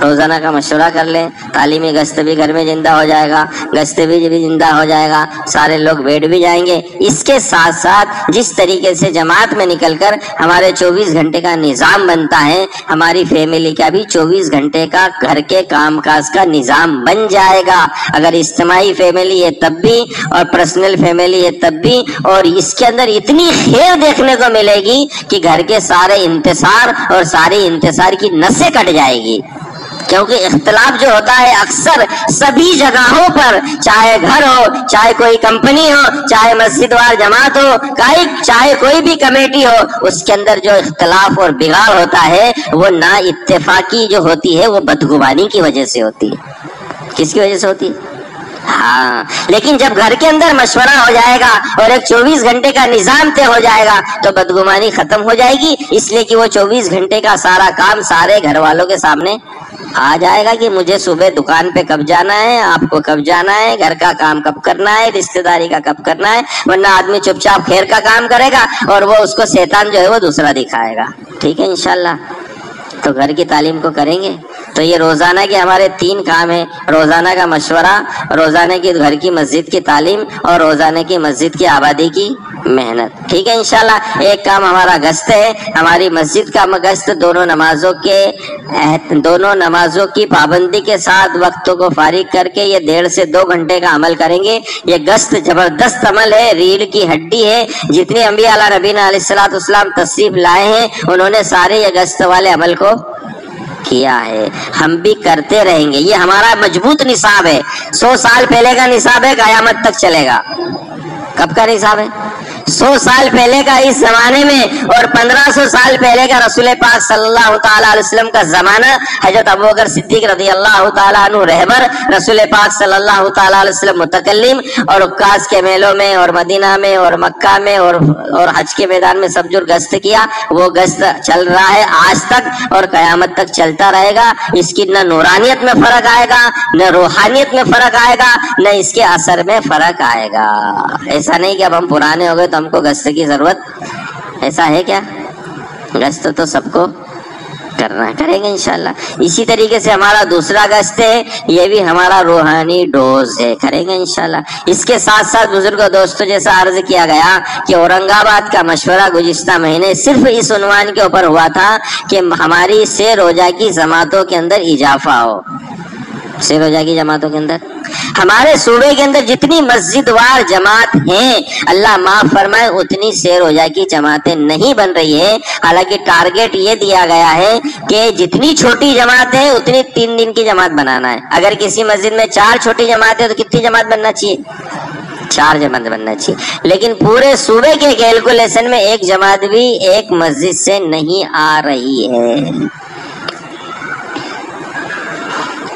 روزانہ کا مشورہ کر لیں، تعلیمی گشت بھی گھر میں زندہ ہو جائے گا، گشت بھی زندہ ہو جائے گا، سارے لوگ بیٹھ بھی جائیں گے۔ اس کے ساتھ ساتھ جس طریقے سے جماعت میں نکل کر ہمارے 24 گھنٹے کا نظام بنتا ہے، ہماری فیملی کا بھی 24 گھنٹے کا گھر کے کام کاج کا نظام بن جائے گا۔ اگر اجتماعی فیملی ہے تب بھی، اور پرسنل فیملی ہے تب بھی، اور اس کے اندر اتنی خیر دیکھنے کو ملے گی کہ گھر کے سارے انتصار اور ساری انتصار کی نسیں کٹ جائے گی۔ کیونکہ اختلاف جو ہوتا ہے اکثر سبھی جگہوں پر، چاہے گھر ہو، چاہے کوئی کمپنی ہو، چاہے مسجد وار جماعت ہو، چاہے کوئی بھی کمیٹی ہو، اس کے اندر جو اختلاف اور بگاڑ ہوتا ہے وہ نا اتفاقی جو ہوتی ہے وہ بدگمانی کی وجہ سے ہوتی ہے۔ کس کی وجہ سے ہوتی ہے؟ ہاں، لیکن جب گھر کے اندر مشورہ ہو جائے گا اور ایک 24 گھنٹے کا نظام طے ہو جائے گا تو بدگمانی ختم ہو جائے گی، اس لیے کہ وہ 24 گھنٹے کا سارا کام سارے گھر والوں کے سامنے آ جائے گا کہ مجھے صبح دکان پہ کب جانا ہے، آپ کو کب جانا ہے، گھر کا کام کب کرنا ہے، رشتہ داری کا کب کرنا ہے، ورنہ آدمی چپ چاپ خیر کا کام کرے گا اور وہ اس کو شیطان جو ہے وہ دوسرا دکھائے گا۔ ٹھیک ہے انشاءاللہ، تو گھر کی تعلیم کو کریں گے۔ تو یہ روزانہ کے ہمارے 3 کام ہیں، روزانہ کا مشورہ، روزانہ کی گھر کی مسجد کی تعلیم، اور روزانہ کی مسجد کی آبادی کی محنت۔ ٹھیک ہے انشاءاللہ۔ ایک کام ہمارا گشت ہے، ہماری مسجد کا گشت دونوں نمازوں کی پابندی کے ساتھ وقتوں کو فارغ کر کے یہ 1.5 سے 2 گھنٹے کا عمل کریں گے۔ یہ گشت زبردست عمل ہے، ریڑھ کی ہڈی ہے۔ جتنے انبیاء علیہ نبینا علیہ الصلوۃ والسلام تشریف لائے ہیں انہوں نے سارے یہ گشت والے عمل کو کیا ہے، ہم بھی کرتے رہیں گے۔ یہ ہمارا مضبوط نصاب ہے، 100 سال پہلے کا نصاب ہے، قیامت تک چلے گا۔ کب کا نصاب ہے؟ 100 سال پہلے کا اس زمانے میں، اور 1500 سال پہلے کا رسول پاک صلی اللہ تعالیٰ علیہ وسلم کا زمانہ، حضرت ابوبکر صدیق رضی اللہ تعالیٰ عنہ رہبر، رسول پاک صلی اللہ تعالیٰ علیہ وسلم متکلم، اور عکاظ کے میلوں میں اور مدینہ میں اور مکہ میں اور حج کے میدان میں سب جو گشت کیا وہ گشت چل رہا ہے آج تک اور قیامت تک چلتا رہے گا۔ اس کی نہ نورانیت میں فرق آئے گا، نہ روحانیت میں فرق آئے گا، نہ اس کے اثر میں فرق آئے گا۔ ایسا نہیں کہ اب ہم پرانے ہو گئے تو ہم کو گشت کی ضرورت، ایسا ہے کیا؟ گشت تو سب کو کرنا ہے، کریں گے انشاءاللہ۔ اسی طریقے سے ہمارا دوسرا گشت ہے، یہ بھی ہمارا روحانی ڈوز ہے، کریں گے انشاءاللہ۔ اس کے ساتھ ساتھ بزرگوں دوستوں جیسا عرض کیا گیا کہ اورنگ آباد کا مشورہ گزشتہ مہینے صرف اس عنوان کے اوپر ہوا تھا کہ ہماری 6 روزہ کی جماعتوں کے اندر اضافہ ہو۔ 6 روزہ کی جماعتوں کے اندر ہمارے صوبے کے اندر جتنی مسجد وار جماعت ہیں، اللہ معاف فرمائے، اتنی 6 روزہ کی جماعتیں نہیں بن رہی ہیں۔ حالانکہ ٹارگیٹ یہ دیا گیا ہے کہ جتنی چھوٹی جماعت ہے اتنی 3 دن کی جماعت بنانا ہے۔ اگر کسی مسجد میں 4 چھوٹی جماعت ہے تو کتنی جماعت بننا چاہیے؟ 4 جماعت بننا چاہیے۔ لیکن پورے صوبے کے کیلکولیشن میں ایک جماعت بھی ایک مسجد سے نہیں آ رہی ہے۔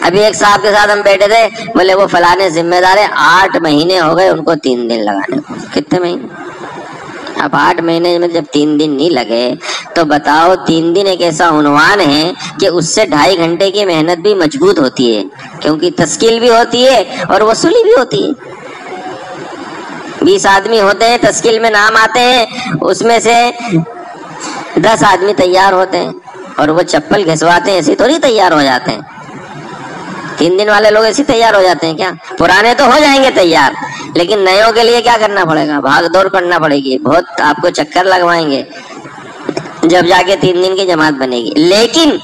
ابھی ایک صاحب کے ساتھ ہم بیٹھے تھے، بولے وہ فلانے ذمہ دار ہے، 8 مہینے ہو گئے ان کو 3 دن لگانے کو۔ کتنے مہینے؟ اب 8 مہینے میں جب 3 دن نہیں لگے تو بتاؤ، 3 دن ایک ایسا عنوان ہے کہ اس سے 2.5 گھنٹے کی محنت بھی مضبوط ہوتی ہے، کیونکہ تشکیل بھی ہوتی ہے اور وصولی بھی ہوتی ہے۔ 20 آدمی ہوتے ہیں، تشکیل میں نام آتے ہیں، اس میں سے 10 آدمی تیار ہوتے ہیں اور وہ چپل گھسواتے ہیں، ایسے تھوڑی تیار ہو جاتے ہیں۔ 3 دن والے لوگ ایسے تیار ہو جاتے ہیں کیا؟ پرانے تو ہو جائیں گے تیار، لیکن نیوں کے لیے کیا کرنا پڑے گا؟ بھاگ دوڑ کرنا پڑے گی، بہت آپ کو چکر لگوائیں گے، جب جا کے 3 دن کی جماعت بنے گی۔ لیکن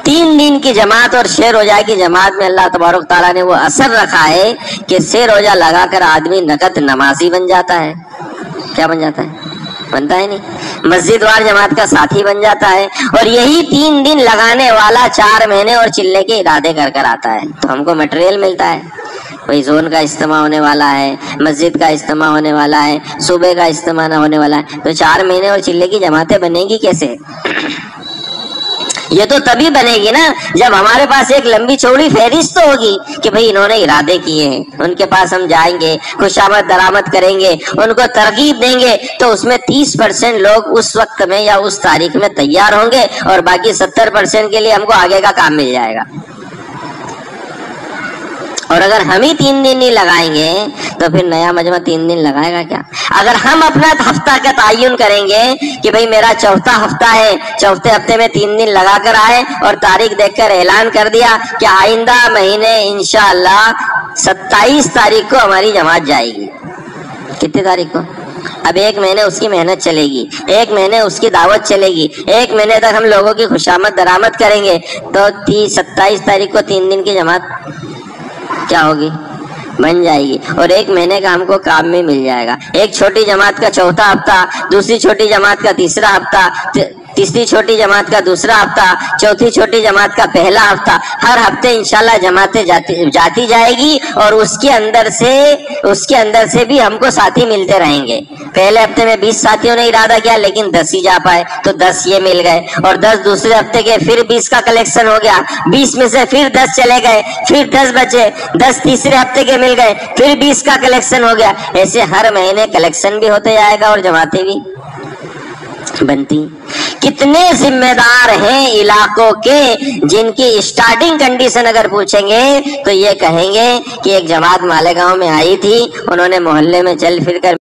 3 دن کی جماعت اور 6 روزہ کی جماعت میں اللہ تبارک تعالیٰ نے وہ اثر رکھا ہے کہ 6 روزہ لگا کر آدمی نقد نمازی بن جاتا ہے۔ کیا بن جاتا ہے؟ بنتا ہے نہیں، مسجد وار جماعت کا ساتھی بن جاتا ہے، اور یہی 3 دن لگانے والا 4 مہینے اور چلنے کے ارادے کر کر آتا ہے۔ تو ہم کو مٹیریل ملتا ہے، وہی زون کا اجتماع ہونے والا ہے، مسجد کا اجتماع ہونے والا ہے، صوبے کا اجتماع نہ ہونے والا ہے، تو 4 مہینے اور چلنے کی جماعتیں بنے گی کیسے؟ یہ تو تبھی بنے گی نا جب ہمارے پاس ایک لمبی چوڑی فہرست ہوگی کہ بھئی انہوں نے ارادے کیے ہیں، ان کے پاس ہم جائیں گے، خوشامد درآمد کریں گے، ان کو ترغیب دیں گے، تو اس میں 30% لوگ اس وقت میں یا اس تاریخ میں تیار ہوں گے اور باقی 70% کے لیے ہم کو آگے کا کام مل جائے گا۔ اور اگر ہم ہی 3 دن نہیں لگائیں گے تو پھر نیا مجمع 3 دن لگائے گا کیا؟ اگر ہم اپنا ہفتہ کا تعین کریں گے کہ بھئی میرا چوتھا ہفتہ ہے، چوتھے ہفتے میں 3 دن لگا کر آئے اور تاریخ دیکھ کر اعلان کر دیا کہ آئندہ مہینے انشاءاللہ 27 تاریخ کو ہماری جماعت جائے گی. کتنی تاریخ کو؟ اب 1 مہینے اس کی محنت چلے گی، 1 مہینے اس کی دعوت چلے گی، 1 مہینے تک ہم لوگوں کی خوشامد درآمد کریں گے، تو 27 تاریخ کو 3 دن کی جماعت کیا ہوگی؟ بن جائے گی. اور 1 مہینے کا ہم کو کام میں مل جائے گا. ایک چھوٹی جماعت کا چوتھا ہفتہ، دوسری چھوٹی جماعت کا تیسرا ہفتہ، تیسری چھوٹی جماعت کا دوسرا ہفتہ، چوتھی چھوٹی جماعت کا پہلا ہفتہ، ہر ہفتے انشاءاللہ جماعتیں جاتی جائے گی. اور اس کے اندر سے بھی ہم کو ساتھی ملتے رہیں گے. پہلے ہفتے میں 20 ساتھیوں نے ارادہ کیا لیکن 10 ہی جا پائے تو 10 یہ مل گئے، اور 10 دوسرے ہفتے کے پھر 20 کا کلیکشن ہو گیا، 20 میں سے پھر 10 چلے گئے، پھر 10 بچے، 10 تیسرے ہفتے کے مل گئے، پھر 20 کا کلیکشن ہو گیا. ایسے ہر مہینے کلیکشن بھی ہوتے جائے گا اور جماعتیں بھی بنتی. کتنے ذمہ دار ہیں علاقوں کے جن کی اسٹارٹنگ کنڈیشن اگر پوچھیں گے تو یہ کہیں گے کہ ایک جماعت مالیگاؤں میں آئی تھی، انہوں نے محلے میں چل پھر کر